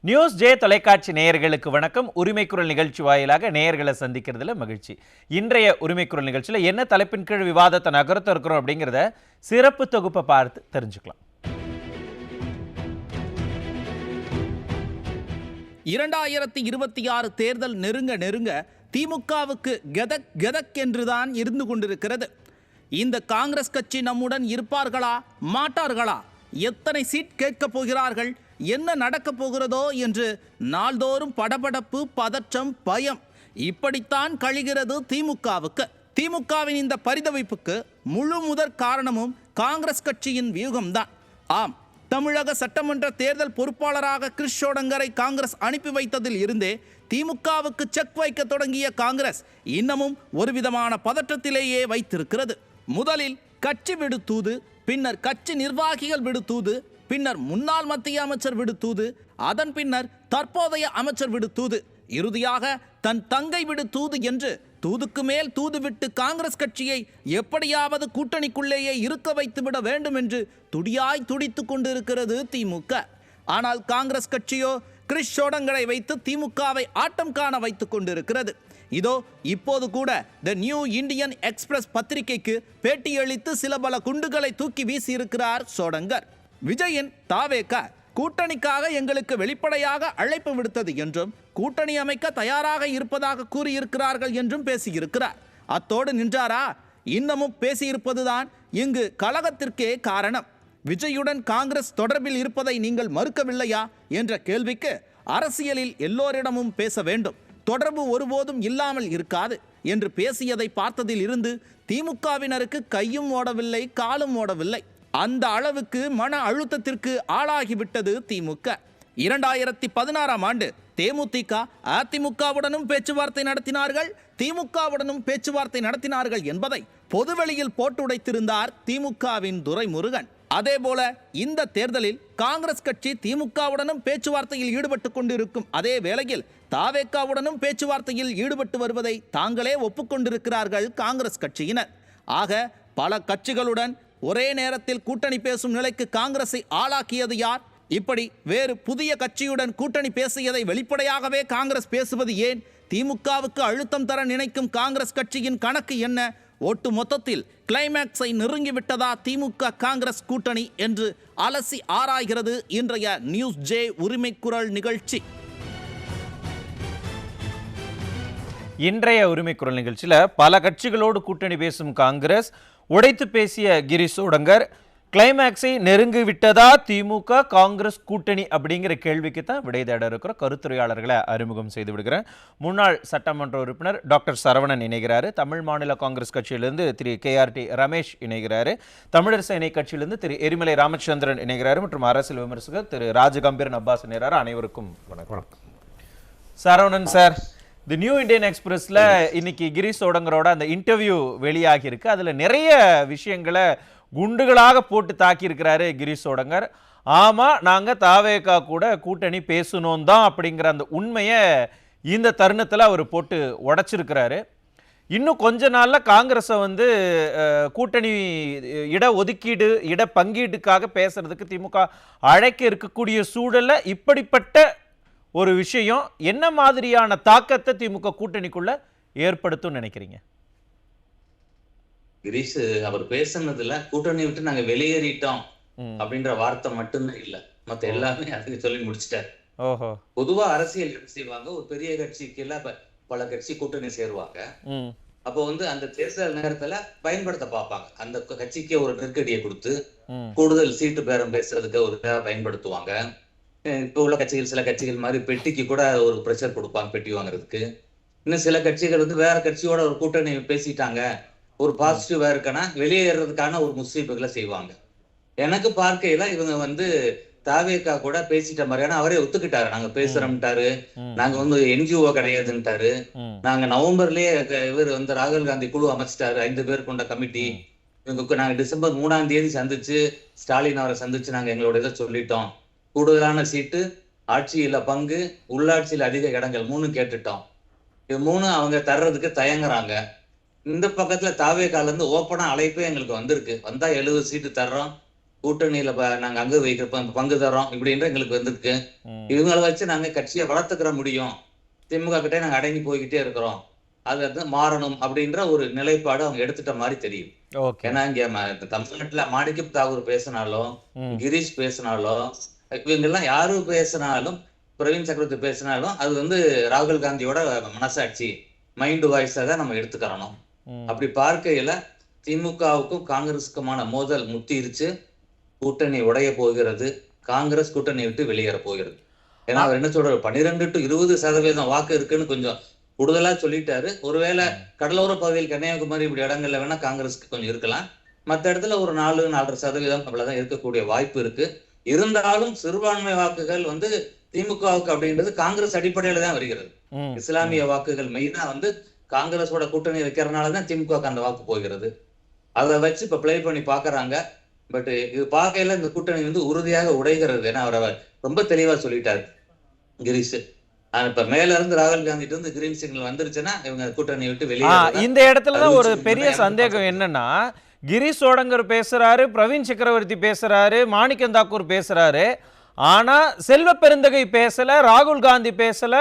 News J தொலைக்காட்சி நேயர்களுக்கு வணக்கம். உரிமைக்குரல் நிகழ்ச்சி வாயிலாக நேயர்களை சந்திக்கிறதுல மகிழ்ச்சி. இன்றைய உரிமைக்குரல் நிகழ்ச்சியில் என்ன தலைப்பின் கீழ் விவாதத்தை நகர்த்த இருக்கிறோம் அப்படிங்கிறத சிறப்பு தொகுப்பை பார்த்து தெரிஞ்சுக்கலாம். 2026 தேர்தல் நெருங்க திமுகவுக்கு கெதக் கெதக் என்றுதான் இருந்து கொண்டிருக்கிறது. இந்த காங்கிரஸ் கட்சி நம்முடன் இருப்பார்களா மாட்டார்களா, எத்தனை சீட் கேட்கப் போகிறார்கள், என்ன நடக்கப் போகிறதோ என்று நாள்தோறும் படபடப்பு, பதற்றம், பயம் இப்படித்தான் கழிகிறது திமுகவுக்கு. திமுகவின் இந்த பரிதவிப்புக்கு முழு முதற் காரணமும் காங்கிரஸ் கட்சியின் வியூகம்தான். ஆம், தமிழக சட்டமன்ற தேர்தல் பொறுப்பாளராக கிரிஷ் சோடங்கரை காங்கிரஸ் அனுப்பி வைத்ததில் இருந்தே திமுகவுக்கு செக் வைக்க தொடங்கிய காங்கிரஸ் இன்னமும் ஒரு விதமான பதற்றத்திலேயே வைத்திருக்கிறது. முதலில் கட்சி விடுத்தூது, பின்னர் கட்சி நிர்வாகிகள் விடுத்தூது, பின்னர் முன்னாள் மத்திய அமைச்சர் விடுத்தூது, அதன் பின்னர் தற்போதைய அமைச்சர் விடுத்தூது, இறுதியாக தன் தங்கை விடுத்தூது என்று தூதுக்கு மேல் தூது விட்டு காங்கிரஸ் கட்சியை எப்படியாவது கூட்டணிக்குள்ளேயே இருக்க வைத்துவிட வேண்டும் என்று துடியாய் துடித்துக் கொண்டிருக்கிறது திமுக. ஆனால் காங்கிரஸ் கட்சியோ கிரிஷ் சோடங்கரை வைத்து திமுகவை ஆட்டம் காண வைத்துக் கொண்டிருக்கிறது. இதோ இப்போது கூட த நியூ இந்தியன் எக்ஸ்பிரஸ் பத்திரிகைக்கு பேட்டியளித்து சில பல குண்டுகளை தூக்கி வீசியிருக்கிறார் சோடங்கர். விஜயின் தாவேக கூட்டணிக்காக எங்களுக்கு வெளிப்படையாக அழைப்பு விடுத்தது என்றும் கூட்டணி அமைக்க தயாராக இருப்பதாக கூறியிருக்கிறார்கள் என்றும் பேசியிருக்கிறார். அத்தோடு நின்றாரா? இன்னமும் பேசியிருப்பதுதான் இங்கு கலகத்திற்கே காரணம். விஜயுடன் காங்கிரஸ் தொடர்பில் இருப்பதை நீங்கள் மறுக்கவில்லையா என்ற கேள்விக்கு அரசியலில் எல்லோரிடமும் பேச வேண்டும், தொடர்பு ஒருபோதும் இல்லாமல் இருக்காது என்று பேசியதை பார்த்ததில் இருந்து திமுகவினருக்கு கையும் ஓடவில்லை, காலும் ஓடவில்லை. அந்த அளவுக்கு மன அழுத்தத்திற்கு ஆளாகிவிட்டது திமுக. 2016ஆம் ஆண்டு தேமுதிக அதிமுகவுடனும் பேச்சுவார்த்தை நடத்தினார்கள், திமுகவுடனும் பேச்சுவார்த்தை நடத்தினார்கள் என்பதை பொதுவெளியில் போட்டுடைத்திருந்தார் திமுகவின் துரைமுருகன். அதேபோல இந்த தேர்தலில் காங்கிரஸ் கட்சி திமுகவுடனும் பேச்சுவார்த்தையில் ஈடுபட்டுக் கொண்டிருக்கும் அதே வேளையில் தாவேகாவுடனும் பேச்சுவார்த்தையில் ஈடுபட்டு வருவதை தாங்களே ஒப்புக்கொண்டிருக்கிறார்கள் காங்கிரஸ் கட்சியினர். ஆக பல கட்சிகளுடன் ஒரே நேரத்தில் கூட்டணி பேசும் நிலைக்கு காங்கிரஸை ஆளாக்கியது யார்? இப்படி வேறு புதிய கட்சியுடன் கூட்டணி பேசியதை வெளிப்படையாகவே காங்கிரஸ் பேசுவது ஏன்? திமுகவுக்கு அழுத்தம் தர நினைக்கும் காங்கிரஸ் கட்சியின் கணக்கு என்ன? ஒட்டு மொத்தத்தில் கிளைமேக்ஸை நெருங்கிவிட்டதா திமுக காங்கிரஸ் கூட்டணி என்று அலசி ஆராய்கிறது இன்றைய நியூஸ் ஜே உரிமை குரல் நிகழ்ச்சி. இன்றைய உரிமை குரல் நிகழ்ச்சியில் பல கட்சிகளோடு கூட்டணி பேசும் காங்கிரஸ், உடைத்து பேசிய கிரிஷ் சோடங்கர், கிளைமேக்ஸை நெருங்கி விட்டதா திமுக காங்கிரஸ் கூட்டணி அப்படிங்கிற கேள்விக்கு தான் விடை தேட இருக்கிற கருத்துரையாளர்களை அறிமுகம் செய்து விடுகிறேன். முன்னாள் சட்டமன்ற உறுப்பினர் டாக்டர் சரவணன் இணைகிறாரு, தமிழ் மாநில காங்கிரஸ் கட்சியிலிருந்து திரு KRT ரமேஷ் இணைகிறாரு, தமிழர் சேனை கட்சியிலிருந்து திரு எரிமலை ராமச்சந்திரன் இணைகிறாரு, மற்றும் அரசியல் விமர்சகர் திரு ராஜகம்பீரன் அப்பாஸ் இணைகிறாரு. அனைவருக்கும் வணக்கம். சரவணன் சார், தி நியூ இந்தியன் எக்ஸ்பிரஸ்ல இன்னைக்கு கிரிஷ் சோடங்கரோட அந்த இன்டர்வியூ வெளியாகி இருக்கு. அதுல நிறைய விஷயங்களை குண்டுகளாக போட்டு தாக்கி இருக்கிறாரு கிரிஷ் சோடங்கர். ஆமா, நாங்க தாவேகா கூட கூட்டணி பேசணும் தான் அப்படிங்கிற அந்த உண்மையை இந்த தருணத்துல அவர் போட்டு உடைச்சிருக்கிறாரு. இன்னும் கொஞ்ச நாள்ல காங்கிரஸை கூட்டணி இட ஒதுக்கீடு, இட பங்கீடுக்காக பேசுறதுக்கு திமுக அழைக்க இருக்கக்கூடிய சூழல்ல இப்படிப்பட்ட ஒரு விஷயம் என்ன மாதிரியான தாக்கத்தை திமுக கூட்டணிக்குள்ள ஏற்படுத்தும் நினைக்கிறீங்க? கிரீஷ் அவர் பேசுனதுல கூட்டணி விட்டு நாங்க வெளியேறிட்டோம் அப்படின்ற வார்த்தை மட்டும்தான் இல்ல, மத்த எல்லாமே அதுக்கு சொல்லி முடிச்சிட்டாரு. பொதுவா அரசியல் என்ன செய்வாங்க, ஒரு பெரிய கட்சிக்கு எல்லாம் பல கட்சி கூட்டணி சேருவாங்க. அப்போ அந்த தேர்தல் நேரத்துல பயன்படுத்த பார்ப்பாங்க, அந்த கட்சிக்கு ஒரு நெருக்கடியை கொடுத்து கூடுதல் சீட்டு பேரம் பேசுறதுக்கு ஒரு பயன்படுத்துவாங்க. இப்ப உள்ள கட்சிகள், சில கட்சிகள் மாதிரி பெட்டிக்கு கூட ஒரு பிரஷர் கொடுப்பாங்க பெட்டி வாங்குறதுக்கு. இன்னும் சில கட்சிகள் வேற கட்சியோட ஒரு கூட்டணி பேசிட்டாங்க, ஒரு பாசிட்டிவா இருக்கனா வெளியேறதுக்கான ஒரு முஸ்தீபுகளை செய்வாங்க. எனக்கு பார்க்கையில இவங்க தாவேகா கூட பேசிட்ட மாதிரியான அவரே ஒத்துக்கிட்டாரு, நாங்க பேசுறோம்ட்டாரு, நாங்க என்ஜிஓ கிடையாதுன்ட்டாரு, நாங்க நவம்பர்லயே இவர் ராகுல் காந்தி குழு அமைச்சிட்டாரு, 5 பேர் கொண்ட கமிட்டி. இவங்க நாங்க டிசம்பர் 3ஆம் தேதி சந்திச்சு ஸ்டாலின் அவரை சந்திச்சு நாங்க எங்களோட இதை சொல்லிட்டோம், கூடுதலான சீட்டு, ஆட்சியில பங்கு, உள்ளாட்சியில் அதிக இடங்கள் 3 கேட்டுட்டோம். இது 3 அவங்க தர்றதுக்கு தயங்குறாங்க. இந்த பக்கத்துல தாவேகால இருந்து ஓப்பனா அழைப்பே எங்களுக்கு வந்திருக்கு, வந்தா 70 சீட்டு தர்றோம், கூட்டணியில நாங்க அங்க வைக்கிறப்ப பங்கு தரோம் இப்படின்ற எங்களுக்கு வந்திருக்கு. இவங்களை வச்சு நாங்க கட்சியை வளர்த்துக்கிற முடியும், திமுக கிட்டே நாங்க அடங்கி போய்கிட்டே இருக்கிறோம், அது வந்து மாறணும் அப்படின்ற ஒரு நிலைப்பாடு அவங்க எடுத்துட்ட மாதிரி தெரியும். ஏன்னா இங்க தமிழ்நாட்டுல மாணிக்கம் தாகூர் பேசினாலும், கிரீஷ் பேசினாலும், இவங்க எல்லாம் யாரு பேசினாலும், பிரவீன் சக்கரவர்த்தி பேசினாலும் அது வந்து ராகுல் காந்தியோட மனசாட்சி, மைண்ட் வாய்ஸா தான் நம்ம எடுத்துக்கிறணும். அப்படி பார்க்கையில திமுகவுக்கும் காங்கிரஸுக்குமான மோதல் முத்திருச்சு. கூட்டணி உடைய போகிறது, காங்கிரஸ் கூட்டணி விட்டு வெளியேற போகிறது. ஏன்னா அவர் என்ன சொல்றாரு, 12 to 20% வாக்கு இருக்குன்னு கொஞ்சம் கூடுதலா சொல்லிட்டாரு. ஒருவேளை கடலோர பகுதியில் கன்னியாகுமரி இப்படி இடங்கள்ல வேணா காங்கிரஸ்க்கு கொஞ்சம் இருக்கலாம், மற்ற இடத்துல ஒரு 4-4.5% அவ்வளவுதான் இருக்கக்கூடிய வாய்ப்பு இருக்கு. இருந்தாலும் சிறுபான்மை வாக்குகள் வந்து திமுகவுக்கு அப்படின்றது காங்கிரஸ் அடிப்படையில தான் வருகிறது. இஸ்லாமிய வாக்குகள் மெயினா வந்து காங்கிரஸோட கூட்டணி வைக்கிறதுனாலதான் திமுக அந்த வாக்கு போகிறது. அதை வச்சு இப்ப பிளே பண்ணி பாக்குறாங்க. பட் இது பார்க்கையில இந்த கூட்டணி வந்து உறுதியாக உடைகிறது. ஏன்னா அவர் ரொம்ப தெளிவா சொல்லிட்டாரு கிரீஷ். இப்ப மேல இருந்து ராகுல் காந்தி இருந்து கிரீன் சிக்னல் வந்துருச்சுன்னா இவங்க கூட்டணி விட்டு வெளியே. இந்த இடத்துலதான் ஒரு பெரிய சந்தேகம் என்னன்னா, கிரீஷ் சோடங்கர் பேசுறாரு, பிரவீன் சக்கரவர்த்தி பேசுறாரு, மாணிக்கம் தாக்கூர் பேசுறாரு, ஆனா செல்வ பெருந்தகை பேசல, ராகுல் காந்தி பேசல,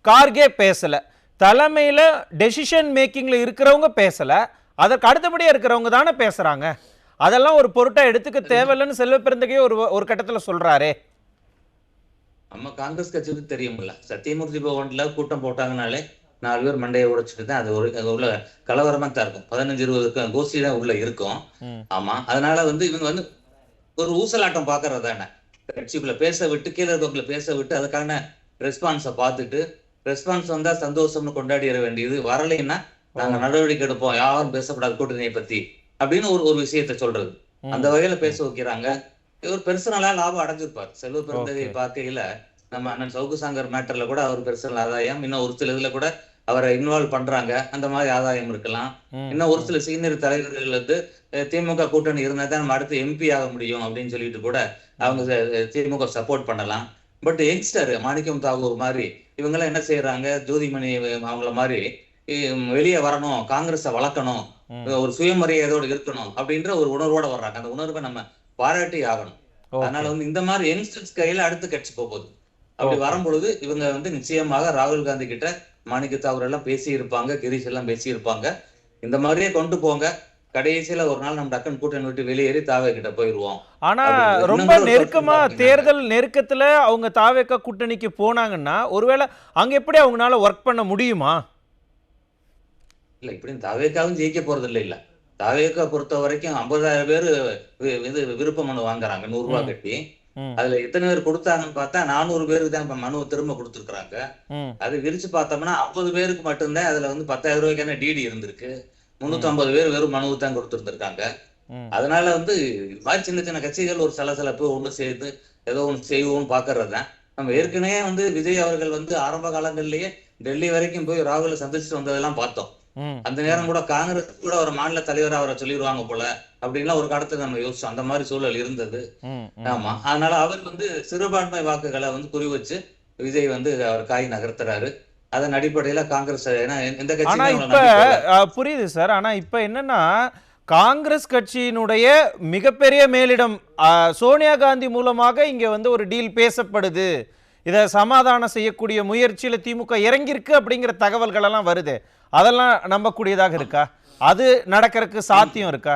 கார்கே பேசல, தலைமையில டெசிஷன் மேக்கிங்ல இருக்கிறவங்க பேசல, அதற்கு அடுத்தபடியா இருக்கிறவங்க தானே பேசுறாங்க. அதெல்லாம் ஒரு பொருட்டா எடுத்துக்க தேவையில்லைன்னு செல்வ பெருந்தகையே ஒரு கட்டத்துல சொல்றாரே. நம்ம காங்கிரஸ் கட்சிக்கு தெரியும்ல, சத்தியமூர்த்தி பவன்ல கூட்டம் போட்டாங்கனாலே 4 பேர் மண்டையை உடைச்சிட்டு தான் அது உள்ள கலவரமா தான் இருக்கும். 15-20 கோஷ்டி தான் உள்ள இருக்கும். ஆமா, அதனால வந்து இவங்க வந்து ஒரு ஊசலாட்டம் பாக்குறது தானே, கட்சிக்குள்ள பேச விட்டு கீழே இருக்கவங்களை பேச விட்டு அதுக்கான ரெஸ்பான்ஸை பார்த்துட்டு ரெஸ்பான்ஸ் வந்தா சந்தோஷம்னு கொண்டாடிட வேண்டியது, வரலைன்னா நாங்க நடவடிக்கை எடுப்போம், யாரும் பேசப்படாது கூட்டணியை பத்தி அப்படின்னு ஒரு விஷயத்த சொல்றது. அந்த வகையில பேச வைக்கிறாங்க. இவர் பெர்சனலா லாபம் அடைஞ்சிருப்பார். செல்வ பெருந்தகை பார்க்கையில நம்ம அண்ணன் சவுக்கு சாங்கர் மேட்டர்ல கூட அவர் பெர்சனல் ஆதாயம், இன்னும் ஒரு சில இதுல கூட அவரை இன்வால்வ் பண்றாங்க, அந்த மாதிரி ஆதாயம் இருக்கலாம். இன்னும் ஒரு சில சீனியர் தலைவர்கள் வந்து திமுக கூட்டணி இருந்தா தான் நம்ம அடுத்து எம்பி ஆக முடியும் அப்படின்னு சொல்லிட்டு கூட அவங்க திமுக சப்போர்ட் பண்ணலாம். பட் யங்ஸ்டர் மாணிக்கம் தாகூர் மாதிரி இவங்கெல்லாம் என்ன செய்யறாங்க, ஜோதிமணி அவங்கள மாதிரி வெளியே வரணும், காங்கிரஸை வளர்க்கணும், ஒரு சுயமரியாதையோடு இருக்கணும் அப்படின்ற ஒரு உணர்வோட வர்றாங்க. அந்த உணர்வை நம்ம பாராட்டி ஆகணும். அதனால வந்து இந்த மாதிரி யங்ஸ்டர்ஸ் கையில அடுத்து கட்சி போகுது. அப்படி வரும்பொழுது இவங்க வந்து நிச்சயமாக ராகுல் காந்தி கிட்ட மாணிக்க தாகூர் எல்லாம் பேசி இருப்பாங்க, கிரீஷ் எல்லாம் பேசி இருப்பாங்க. இந்த மாதிரியே கொண்டு போங்க, கடைசியில ஒரு நாள் நம்ம டக்குன்னு கூட்டணி விட்டு வெளியேறி தாவே கிட்ட போயிருவோம். ஆனா ரொம்ப நெருக்கமா தேர்தல் நெருக்கத்துல அவங்க தாவேக்கா கூட்டணிக்கு போனாங்கன்னா ஒருவேளை அங்க எப்படி அவங்களால ஒர்க் பண்ண முடியுமா? இல்ல, இப்படி தாவேக்காவும் ஜெயிக்க போறது இல்ல. தாவேக்கா பொறுத்த வரைக்கும் 50,000 பேரு விருப்ப மனு வாங்குறாங்க 100 ரூபாய் கட்டி. அதுல எத்தனை பேர் கொடுத்தாங்கன்னு பார்த்தா 400 பேருக்கு தான் இப்ப மனு திரும்ப கொடுத்துருக்காங்க. அது விரிச்சு பார்த்தோம்னா 50 பேருக்கு மட்டும்தான் அதுல வந்து 10,000 ரூபாய்க்கான டிடி இருந்திருக்கு. 350 பேர் வெறும் மனுவு தான் கொடுத்துருந்துருக்காங்க. அதனால வந்து இது மாதிரி சின்ன சின்ன கட்சிகள் ஒரு சலசலப்பு ஒண்ணு சேர்த்து ஏதோ ஒண்ணு செய்வோம்னு பாக்குறதுதான். நம்ம ஏற்கனவே வந்து விஜய் அவர்கள் வந்து ஆரம்ப காலங்கள்லயே டெல்லி வரைக்கும் போய் ராகுலை சந்திச்சுட்டு வந்ததெல்லாம் பார்த்தோம். அந்த நேரம் கூட காங்கிரஸ் கூட ஒரு மாநில தலைவரா அவரை சொல்லிடுவாங்க போல அப்படின்லாம் ஒரு காலத்துக்கு நம்ம யோசிச்சோம். அந்த மாதிரி சூழல் இருந்தது. ஆமா, அதனால அவர் வந்து சிறுபான்மை வாக்குகளை வந்து குறி வச்சு விஜய் வந்து அவர் காய் நகர்த்துறாரு. அதன் அடிப்படையில காங்கிரஸ் எந்த கட்சி புரியுது சார். ஆனா இப்ப என்னன்னா, காங்கிரஸ் கட்சியினுடைய மிகப்பெரிய மேலிடம் சோனியா காந்தி மூலமாக இங்க வந்து ஒரு டீல் பேசப்படுது, இதை சமாதானம் செய்யக்கூடிய முயற்சியில திமுக இறங்கியிருக்கு அப்படிங்கிற தகவல்கள் எல்லாம் வருது. அதெல்லாம் நம்பக்கூடியதாக இருக்கா? அது நடக்கிறதுக்கு சாத்தியம் இருக்கா?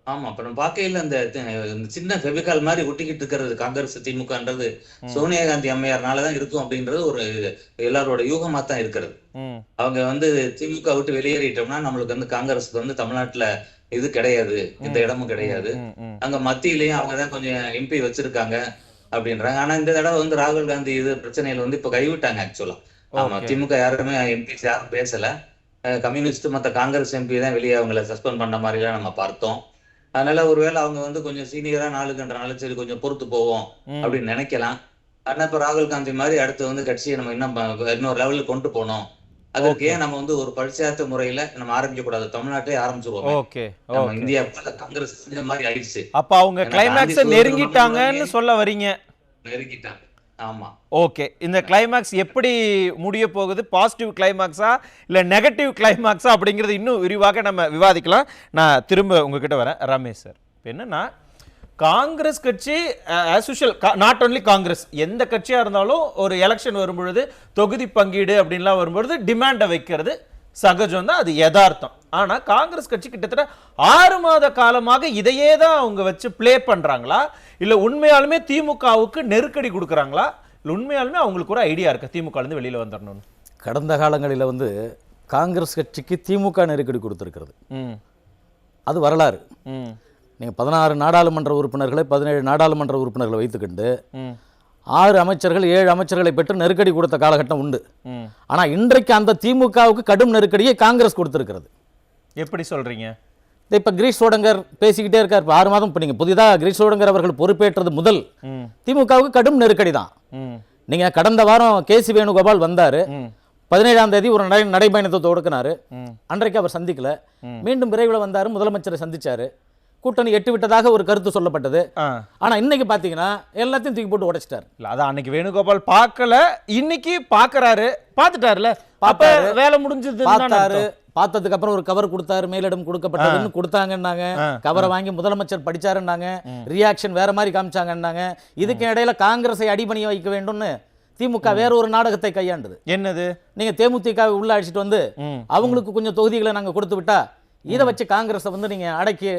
ஆமா, இப்ப நம்ம பார்க்கையில அந்த சின்ன ஃபெவிகால் மாதிரி ஒட்டிக்கிட்டு இருக்கிறது காங்கிரஸ் திமுகன்றது சோனியா காந்தி அம்மையார்னாலதான் இருக்கும் அப்படின்றது ஒரு எல்லாரோட யூகமா தான் இருக்கிறது. அவங்க வந்து திமுக விட்டு வெளியேறிட்டோம்னா நம்மளுக்கு வந்து காங்கிரஸுக்கு வந்து தமிழ்நாட்டுல இது கிடையாது, இந்த இடமும் கிடையாது, அங்க மத்தியிலயும் அவங்கதான் கொஞ்சம் எம்பி வச்சிருக்காங்க அப்படின்றாங்க. ஆனா இந்த தடவை வந்து ராகுல் காந்தி இது பிரச்சனையில வந்து இப்ப கைவிட்டாங்க ஆக்சுவலா. ஆமா, திமுக யாருமே எம்பிஸ் யாரும் பேசல. கம்யூனிஸ்ட் மத்த காங்கிரஸ் எம்பி தான் வெளியே அவங்களை சஸ்பெண்ட் பண்ண மாதிரி எல்லாம் நம்ம பார்த்தோம். அதனால ஒருவேளை அவங்க வந்து கொஞ்சம் சீனியரா நாளுக்குன்றனால சரி கொஞ்சம் பொறுத்து போவோம் அப்படின்னு நினைக்கலாம். ஆனா இப்ப ராகுல் காந்தி மாதிரி அடுத்து வந்து கட்சியை நம்ம இன்னொரு லெவலுக்கு கொண்டு போனோம். அதற்கு ஏன் நம்ம வந்து ஒரு பரிசாத்த முறையில நம்ம ஆரம்பிக்க கூடாது, தமிழ்நாட்டே ஆரம்பிச்சிருவோம். இந்தியா காங்கிரஸ் மாதிரி ஆயிடுச்சு. அப்ப அவங்க கிளைமேக்ஸ் நெருங்கிட்டாங்கன்னு சொல்ல வரீங்க? நெருங்கிட்டாங்க. ஆமா, ஓகே. இந்த கிளைமாக்ஸ் எப்படி முடிய போகுது? பாசிட்டிவ் கிளைமாக்ஸா இல்ல நெகட்டிவ் கிளைமாக்ஸா அப்படிங்கிறது இன்னும் விரிவாக நம்ம விவாதிக்கலாம். நான் திரும்ப உங்ககிட்ட வரேன் ரமேஷ் சார். இப்போ என்னன்னா, காங்கிரஸ் கட்சி as usual not only Congress, எந்த கட்சியா இருந்தாலும் ஒரு எலெக்ஷன் வரும்பொழுது தொகுதி பங்கீடு அப்படின்லாம் வரும்பொழுது டிமாண்டை வைக்கிறது சகஜம் தான், அது யதார்த்தம். ஆனா காங்கிரஸ் கட்சி கிட்டத்தட்ட 6 மாத காலமாக இதையே தான் அவங்க வச்சு ப்ளே பண்றாங்களா, இல்ல உண்மையாலுமே திமுகவுக்கு நெருக்கடி கொடுக்குறாங்களா, இல்ல உண்மையாலுமே அவங்களுக்கு ஒரு ஐடியா இருக்கு திமுக இருந்து வெளியில வந்துடணும்னு? கடந்த காலங்களில் வந்து காங்கிரஸ் கட்சிக்கு திமுக நெருக்கடி கொடுத்திருக்கிறது. அது வரலாறு. நீங்க 16 நாடாளுமன்ற உறுப்பினர்களை 17 நாடாளுமன்ற உறுப்பினர்களை வைத்துக்கொண்டு 6 அமைச்சர்கள் 7 அமைச்சர்களை பெற்று நெருக்கடி கொடுத்த காலகட்டம் உண்டு. ஆனா இன்றைக்கு அந்த திமுகவுக்கு கடும் நெருக்கடியை காங்கிரஸ் கொடுத்திருக்கிறது. எப்படி சொல்றீங்க? இப்ப கிரீஷ் சோடங்கர் பேசிக்கிட்டே இருக்கார். 6 மாதம் இப்ப நீங்க புதிதா கிரீஷ் சோடங்கர் அவர்கள் பொறுப்பேற்றது முதல் திமுகவுக்கு கடும் நெருக்கடி தான். நீங்க கடந்த வாரம் கேசி வேணுகோபால் வந்தாரு, 17ஆம் தேதி ஒரு நடைபயணத்தை தொடக்கினாரு. அன்றைக்கு அவர் சந்திக்கல, மீண்டும் விரைவில் வந்தாரு, முதலமைச்சரை சந்திச்சாரு, கூட்டணி எட்டு விட்டதாக ஒரு கருத்து சொல்லப்பட்டது. ஆனா இன்னைக்கு பாத்தீங்கன்னா எல்லாத்தையும் தூக்கி போட்டு உடைச்சிட்டாரு. இல்ல அதான் அன்னைக்கு வேணுகோபால் பார்க்கல, இன்னைக்கு பாக்குறாரு, பாத்துட்டாருல, அப்ப வேலை முடிஞ்சது. பார்த்ததுக்கு அப்புறம் ஒரு கவர் கொடுத்தாரு, மேலிடம் கொடுக்கப்பட்டதுன்னு கொடுத்தாங்கன்னாங்க. கவரை வாங்கி முதலமைச்சர் படிச்சாருன்னாங்க, ரியாக்ஷன் வேற மாதிரி காமிச்சாங்கன்னாங்க. இதுக்கு இடையில காங்கிரஸை அடிபணிய வைக்க வேண்டும்னு திமுக வேற ஒரு நாடகத்தை கையாண்டது. என்னது? நீங்க தேமுதிக உள்ள அடிச்சிட்டு வந்து அவங்களுக்கு கொஞ்சம் தொகுதிகளை நாங்க கொடுத்து விட்டா இதை வச்சு காங்கிரஸை வந்து நீங்க அடக்கி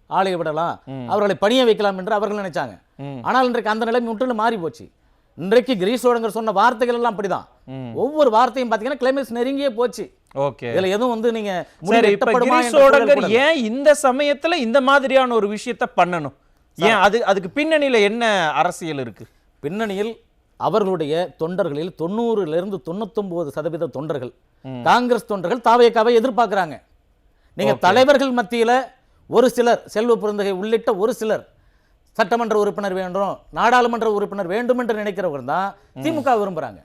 ஆளைய விடலாம், அவர்களை பணிய வைக்கலாம் என்று அவர்கள் நினைச்சாங்க. ஆனால் இன்றைக்கு அந்த நிலைமை முற்றிலும் மாறி போச்சு. இன்றைக்கு கிரீஷ் சோடங்கர் சொன்ன வார்த்தைகள் எல்லாம் அப்படிதான். ஒவ்வொரு வார்த்தையும் பாத்தீங்கன்னா கிளைமேக்ஸ் நெருங்கியே போச்சு. ஓகே, இதுல எதுவும் வந்து நீங்க கிரீஷ் சோடங்கர் ஏன் இந்த சமயத்துல இந்த மாதிரியான ஒரு விஷயத்தை பண்ணணும்? ஏன் அதுக்கு பின்னணியில என்ன அரசியல் இருக்கு? பின்னணியில் அவர்களுடைய தொண்டர்களில் 90லிருந்து 99% தொண்டர்கள் காங்கிரஸ் தொண்டர்கள் தாவேக்காவை எதிர்பார்க்கிறாங்க. நீங்க தலைவர்கள் மத்தியில ஒரு சிலர், செல்வ பெருந்தகை உள்ளிட்ட ஒரு சிலர் சட்டமன்ற உறுப்பினர் வேண்டும், நாடாளுமன்ற உறுப்பினர் வேண்டும் என்று நினைக்கிறவர்கள் தான் திமுக விரும்புறாங்க.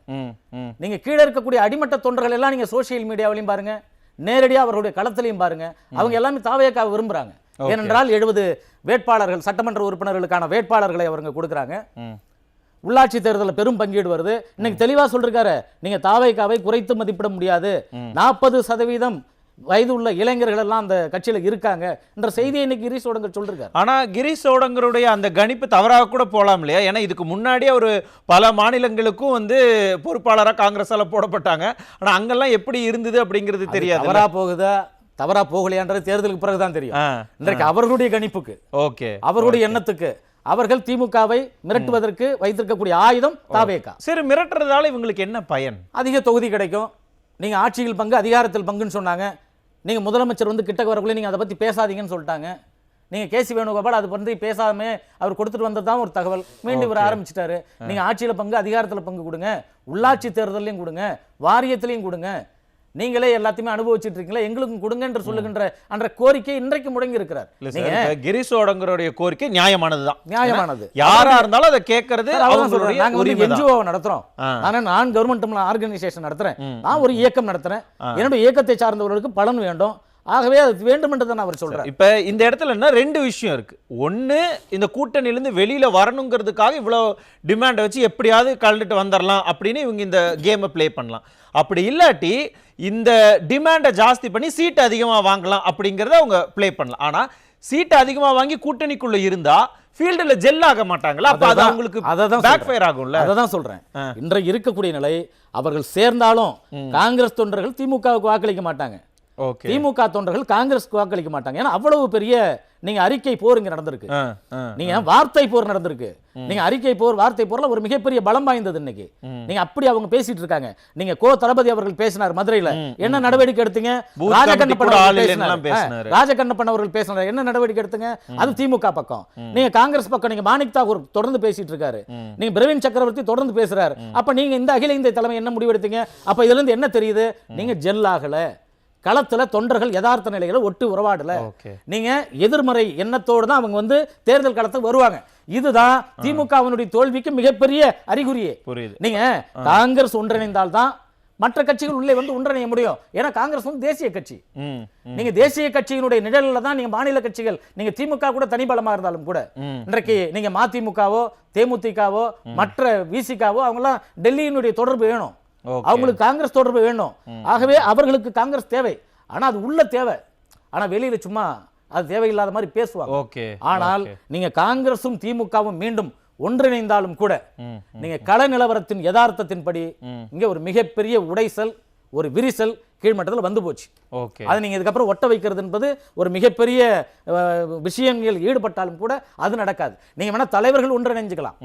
நீங்க கீழே இருக்கக்கூடிய அடிமட்ட தொண்டர்கள் எல்லாம் நீங்க சோசியல் மீடியாவிலையும் பாருங்க, நேரடியாக அவர்களுடைய களத்திலையும் பாருங்க, அவங்க எல்லாமே தாவேக்காவை விரும்புறாங்க. ஏனென்றால் 70 வேட்பாளர்கள், சட்டமன்ற உறுப்பினர்களுக்கான வேட்பாளர்களை அவங்க கொடுக்குறாங்க. உள்ளாட்சி தேர்தலில் பெரும் பங்கீடு வருது. இன்னைக்கு தெளிவா சொல்லிருக்காரு, நீங்க தாவேக்காவை குறைத்து மதிப்பிட முடியாது, 40% வயது உள்ள இளைஞர்கள் எல்லாம் அந்த கட்சியில இருக்காங்க என்ற செய்தியை இன்னைக்கு கிரீஷ் சோடங்கர் சொல்லிருக்காரு. ஆனா கிரீஷ் சோடங்கருடைய அந்த கணிப்பு தவறாக கூட போலாம் இல்லையா? ஏன்னா இதுக்கு முன்னாடியே ஒரு பல மாநிலங்களுக்கும் வந்து பொறுப்பாளராக காங்கிரஸால போடப்பட்டாங்க. ஆனா அங்கெல்லாம் எப்படி இருந்தது அப்படிங்கிறது தெரியாது. தவறா போகுதா தவறா போகலையான்றது தேர்தலுக்கு பிறகுதான் தெரியும். இன்றைக்கு அவர்களுடைய கணிப்புக்கு, ஓகே, அவர்களுடைய எண்ணத்துக்கு அவர்கள் திமுகவை மிரட்டுவதற்கு வைத்திருக்கக்கூடிய ஆயுதம் தாவேகா. சரி, மிரட்டுறதால இவங்களுக்கு என்ன பயன்? அதிக தொகுதி கிடைக்கும். நீங்க ஆட்சியில் பங்கு, அதிகாரத்தில் பங்குன்னு சொன்னாங்க. நீங்க முதலமைச்சர் வந்து கிட்ட வரக்குள்ளே நீங்க அதை பத்தி பேசாதீங்கன்னு சொல்லிட்டாங்க. நீங்க கேசி வேணுகோபால் அது பற்றி பேசாம அவர் கொடுத்துட்டு வந்ததுதான் ஒரு தகவல். மீண்டும் இவர் ஆரம்பிச்சிட்டாரு, நீங்க ஆட்சியில பங்கு, அதிகாரத்தில் பங்கு கொடுங்க, உள்ளாட்சி தேர்தலையும் கொடுங்க, வாரியத்திலையும் கொடுங்க, நீங்களே எல்லாத்தையுமே அனுபவிச்சுட்டு இருக்கீங்களா, எங்களுக்கும் கொடுங்க என்று சொல்லுகின்ற அந்த கோரிக்கை இன்றைக்கு முடங்கி இருக்கிறார். கிரீஷ் சோடங்கருடைய கோரிக்கை நியாயமானதுதான், நியாயமானது. யாரா இருந்தாலும் அதை கேட்கறது. என்ஜிஓ நடத்துறோம், நான் கவர்மெண்ட் ஆர்கனைசேஷன் நடத்துறேன், நான் ஒரு இயக்கம் நடத்துறேன், என்னுடைய இயக்கத்தை சார்ந்தவர்களுக்கு பலன் வேண்டும், ஆகவே அது வேண்டும் என்று தான் அவர் சொல்றார். இப்ப இந்த இடத்துல என்ன 2 விஷயம் இருக்கு. ஒன்னு, இந்த கூட்டணியிலிருந்து வெளியில வரணுங்கிறதுக்காக இவ்வளவு டிமாண்ட் வச்சு எப்படியாவது கலந்துட்டு வந்துடலாம் அப்படின்னு இவங்க இந்த கேமை பிளே பண்ணலாம். அப்படி இல்லாட்டி இந்த டிமாண்டை ஜாஸ்தி பண்ணி சீட் அதிகமா வாங்கலாம் அப்படிங்கறத அவங்க பிளே பண்ணலாம். ஆனா சீட் அதிகமா வாங்கி கூட்டணிக்குள்ள இருந்தா ஃபீல்டுல ஜெல் ஆக மாட்டாங்களா? அப்ப அது அவங்களுக்கு பேக் ஃபயர் ஆகும்ல. அதான் சொல்றேன். இன்றைக்கு இருக்கக்கூடிய நிலை, அவர்கள் சேர்ந்தாலும் காங்கிரஸ் தொண்டர்கள் திமுகவுக்கு வாக்களிக்க மாட்டாங்க, திமுக தொண்டர்கள் காங்கிரஸ்க்கு வாக்களிக்க மாட்டாங்க. ஏன்னா அவ்வளவு பெரிய நீங்க அறிக்கை போர் இங்க நடந்திருக்கு, நீங்க வார்த்தை போர் நடந்திருக்கு. நீங்க அறிக்கை போர், வார்த்தை போர்ல ஒரு மிகப்பெரிய பலம் வாய்ந்தது. இன்னைக்கு நீங்க அப்படி அவங்க பேசிட்டு இருக்காங்க. நீங்க கோ தளபதி அவர்கள் பேசினார் மதுரையில, என்ன நடவடிக்கை எடுத்தீங்க? ராஜகண்ணப்பன் அவர்கள் பேசினார், என்ன நடவடிக்கை எடுத்துங்க? அது திமுக பக்கம். நீங்க காங்கிரஸ் பக்கம் நீங்க மாணிக் தாக்கூர் தொடர்ந்து பேசிட்டு இருக்காரு, நீங்க பிரவீன் சக்கரவர்த்தி தொடர்ந்து பேசுறாரு. அப்ப நீங்க இந்த அகில இந்திய தலைமை என்ன முடிவெடுத்தீங்க? அப்ப இதுல இருந்து என்ன தெரியுது? நீங்க ஜெல் ஆகல, களத்துல தொண்டர்கள் யதார்த்த நிலைகளை ஒட்டு உறவாடல. நீங்க எதிர்மறை எண்ணத்தோடு தான் அவங்க வந்து தேர்தல் களத்துக்கு வருவாங்க. இதுதான் திமுகவினுடைய தோல்விக்கு மிகப்பெரிய அறிகுறியே. நீங்க காங்கிரஸ் ஒன்றிணைந்தால் தான் மற்ற கட்சிகள் உள்ளே வந்து ஒன்றிணைய முடியும். ஏன்னா காங்கிரஸ் வந்து தேசிய கட்சி. நீங்க தேசிய கட்சியினுடைய நிழலில் தான் நீங்க மாநில கட்சிகள், நீங்க திமுக கூட தனிபலமா இருந்தாலும் கூட இன்றைக்கு நீங்க மதிமுகவோ தேமுதிகவோ மற்ற விசிகாவோ அவங்கெல்லாம் டெல்லியினுடைய தொடர்பு வேணும், அவங்களுக்கு காங்கிரஸ் தொடர்பு வேணும். ஆகவே அவர்களுக்கு காங்கிரஸ் தேவை, ஆனா அது உள்ள தேவை. ஆனா வெளியில சும்மா அது தேவையில்லாத மாதிரி பேசுவாங்க. ஓகே. ஆனால் நீங்க காங்கிரசும் திமுகவும் மீண்டும் ஒன்றிணைந்தாலும் கூட நீங்க கள நிலவரத்தின் யதார்த்தத்தின்படி இங்க ஒரு மிகப்பெரிய உடைசல், ஒரு விரிசல் கீழ்மட்டத்தில் வந்து போச்சு. ஓகே. அதை நீங்க இதுக்கப்புறம் ஒட்ட வைக்கிறது என்பது ஒரு மிகப்பெரிய விஷயங்கள் ஈடுபட்டாலும் கூட அது நடக்காது. நீங்க வேணா தலைவர்கள் ஒன்றிணைஞ்சுக்கலாம்.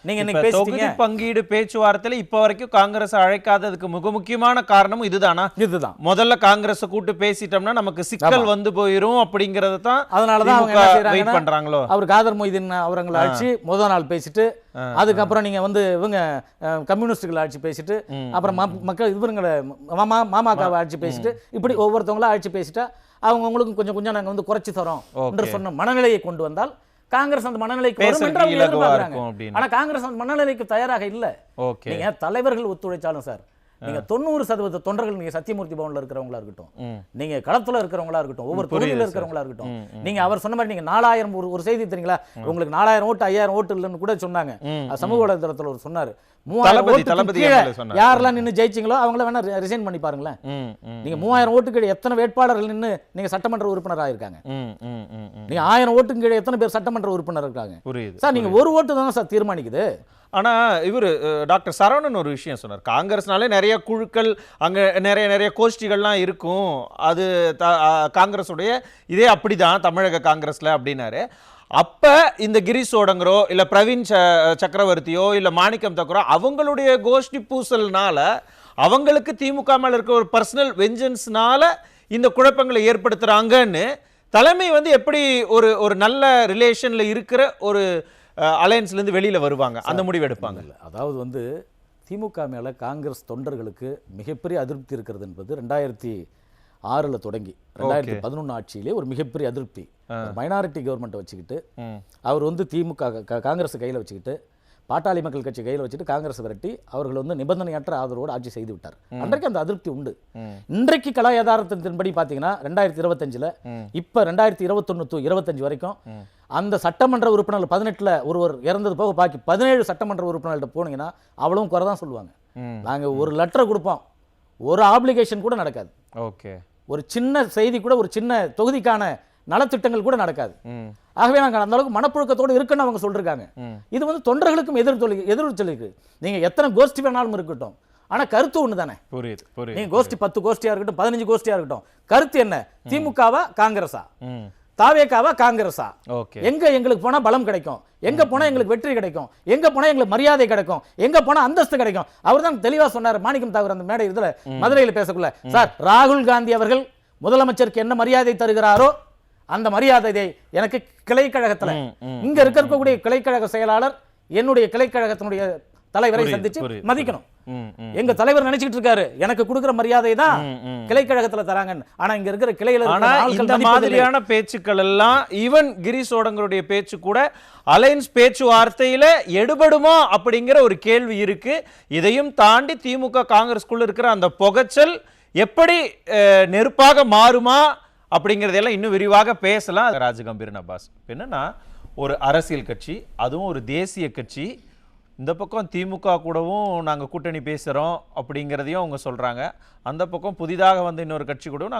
நீங்க இன்னைக்கு பேசிட்டீங்க பங்கீடு பேச்சுவார்த்தையில இப்ப வரைக்கும் காங்கிரஸ் அழைக்காததுக்கு மிக முக்கியமான காரணம் இதுதானா? இதுதான். முதல்ல காங்கிரஸ் கூட்டு பேசிட்டோம்னா நமக்கு சிக்கல் வந்து போயிரும் அப்படிங்கறது தான். அதனாலதான் அவங்க என்ன செய்யறாங்க பண்றாங்களோ. அவர் காதர் மொய்தீன் அவங்களை அழைச்சி முதல் நாள் பேசிட்டு, அதுக்கப்புறம் நீங்க வந்து இவங்க கம்யூனிஸ்டுகளை அழைச்சி பேசிட்டு, அப்புறம் மக்கள் இவங்களை மாமாக்காவை அழைச்சி பேசிட்டு, இப்படி ஒவ்வொருத்தவங்களா அழைச்சி பேசிட்டா அவங்களுக்கும் கொஞ்சம் கொஞ்சம் நாங்க வந்து குறைச்சி தரோம் என்று சொன்ன மனநிலையை கொண்டு வந்தால் காங்கிரஸ் அந்த மனநிலைக்கு வரும் என்று அவங்க எதிர்பார்க்கறாங்க. ஆனா காங்கிரஸ் அந்த மனநிலைக்கு தயாராக இல்ல. நீங்க தலைவர்கள் ஒத்துழைச்சாலும் சார், நீங்க 90% தொண்டர்கள், நீங்க சத்தியமூர்த்தி பவன்ல இருக்கிறவங்களா இருக்கட்டும், நீங்க களத்துல இருக்கிறவங்களா இருக்கட்டும், ஒவ்வொரு தொகுதியில இருக்கிறவங்களா இருக்கட்டும், நீங்க அவர் சொன்ன மாதிரி நீங்க 4000 ஒரு செய்தி தெரியுங்களா, உங்களுக்கு 4000 ஓட்டு 5000 ஓட்டு இல்லைன்னு கூட சொன்னாங்க. சமூக வலைதளத்துல ஒரு சொன்னாரு, 3000 யாரெல்லாம் நின்று ஜெயிச்சிங்களோ அவங்கள வேணா ரிசைன் பண்ணி பாருங்களேன். நீங்க 3000 ஓட்டுக்கு எத்தனை வேட்பாளர்கள் நின்று நீங்க சட்டமன்ற உறுப்பினராக இருக்காங்க. நீங்க 1000 ஓட்டுக்கு கீழே எத்தனை பேர் சட்டமன்ற உறுப்பினர் இருக்காங்க சார்? நீங்க ஒரு ஓட்டு தானே சார் தீர்மானிக்குது. ஆனா இவர் டாக்டர் சரவணன் ஒரு விஷயம் சொன்னார், காங்கிரஸ்னாலே நிறைய குழுக்கள் அங்க நிறைய கோஷ்டிகள்லாம் இருக்கும், அது காங்கிரஸுடைய இதே அப்படிதான் தமிழக காங்கிரஸ்ல அப்படின்னாரு. அப்ப இந்த கிரீஷ் சோடங்கரோ இல்ல பிரவீன் சக்கரவர்த்தியோ இல்ல மாணிக்கம் தக்கரோ அவங்களுடைய கோஷ்டி பூசல்னால அவங்களுக்கு திமுக மேல இருக்க ஒரு பர்சனல் வெஞ்சன்ஸ்னால இந்த குழப்பங்களை ஏற்படுத்துறாங்கன்னு தலைமை வந்து எப்படி ஒரு நல்ல ரிலேஷன்ல இருக்கிற ஒரு அலையன்ஸ்ல இருந்து வெளியில வருவாங்க, அந்த முடிவு எடுப்பாங்க? அதாவது வந்து திமுக மேல காங்கிரஸ் தொண்டர்களுக்கு மிகப்பெரிய அதிருப்தி இருக்கிறது என்பது 2006 தொடங்கி 2011 ஆட்சியிலே ஒரு மிகப்பெரிய அதிருப்தி. மைனாரிட்டி கவர்மெண்ட் வச்சுக்கிட்டு அவர் வந்து திமுக காங்கிரஸ் கையில வச்சுக்கிட்டு, பாட்டாளி மக்கள் கட்சி கையில் வச்சுட்டு காங்கிரஸ் விரட்டி அவர்கள் வந்து நிபந்தனையற்ற ஆதரவோடு ஆட்சி செய்து விட்டார். அன்றைக்கு அந்த அதிருப்தி உண்டு. இன்றைக்கு கலா யதார்த்தத்தின்படி பார்த்தீங்கன்னா 2025 இப்ப 2021 25 வரைக்கும் அந்த சட்டமன்ற உறுப்பினர்கள் 18 ஒருவர் இறந்தது போக பாக்கி 17 சட்டமன்ற உறுப்பினர்கள்ட்ட போனீங்கன்னா அவ்வளவும் குறை தான் சொல்லுவாங்க. நாங்க ஒரு லெட்டர் கொடுப்போம், ஒரு ஆப்ளிகேஷன் கூட நடக்காது. ஓகே, ஒரு சின்ன செய்தி கூட, ஒரு சின்ன தொகுதிக்கான நலத்திட்டங்கள் கூட நடக்காது. ஆகவே நாங்கள் அந்த அளவுக்கு மனப்புழுக்கத்தோடு இருக்குன்னு அவங்க சொல்றாங்க. இது வந்து தொண்டர்களுக்கும் எதிர்த்து நீங்க எத்தனை கோஷ்டி வேணாலும் இருக்கட்டும், ஆனா கருத்து ஒண்ணு தானே. புரியுது. நீங்க கோஷ்டி 10 கோஷ்டியா இருக்கட்டும், 15 கோஷ்டியா இருக்கட்டும், கருத்து என்ன? திமுகவா காங்கிரஸா, தாவேகாவா காங்கிரஸா, எங்க எங்களுக்கு போனா பலம் கிடைக்கும், எங்க போனா எங்களுக்கு வெற்றி கிடைக்கும், எங்க போனா எங்களுக்கு மரியாதை கிடைக்கும், எங்க போனா அந்தஸ்து கிடைக்கும். அவர் தான் தெளிவா சொன்னார் மாணிக்கம் தாக்கூர் அந்த மேடை இதுல மதுரையில் பேசக்குள்ள. சார், ராகுல் காந்தி அவர்கள் முதலமைச்சருக்கு என்ன மரியாதை தருகிறாரோ அந்த மரியாதை எனக்கு கிளைக்கழகத்துல இங்க இருக்கக்கூடிய கிளைக்கழக செயலாளர் என்னுடைய கிளைக்கழகத்தினுடைய தலைவரை சந்திச்சு மதிக்கணும். எங்க தலைவர் நினைச்சிட்டு இருக்காரு எனக்கு கொடுக்கிற மரியாதை தான் கிளைக்கழகத்துல தராங்க. ஆனா இங்க இருக்கிற கிளையில இந்த மாதிரியான பேச்சுக்கள் எல்லாம் ஈவன் கிரீஷ் சோடங்கருடைய பேச்சு கூட அலைன்ஸ் பேச்சுவார்த்தையில எடுபடுமா அப்படிங்கிற ஒரு கேள்வி இருக்கு. இதையும் தாண்டி திமுக காங்கிரஸ்குள்ள இருக்கிற அந்த புகைச்சல் எப்படி நெருப்பாக மாறுமா அப்படிங்கிறதெல்லாம் இன்னும் விரிவாக பேசலாம். ராஜகம்பீரன் அப்பாஸ் என்னன்னா, ஒரு அரசியல் கட்சி, அதுவும் ஒரு தேசிய கட்சி, இந்த பக்கம் திமுக கூடவும் நாங்கள் கூட்டணி பேசுகிறோம் அப்படிங்கிறதையும் அவங்க சொல்கிறாங்க, அந்த பக்கம் புதிதாக வந்து இன்னொரு கட்சி கூடவும்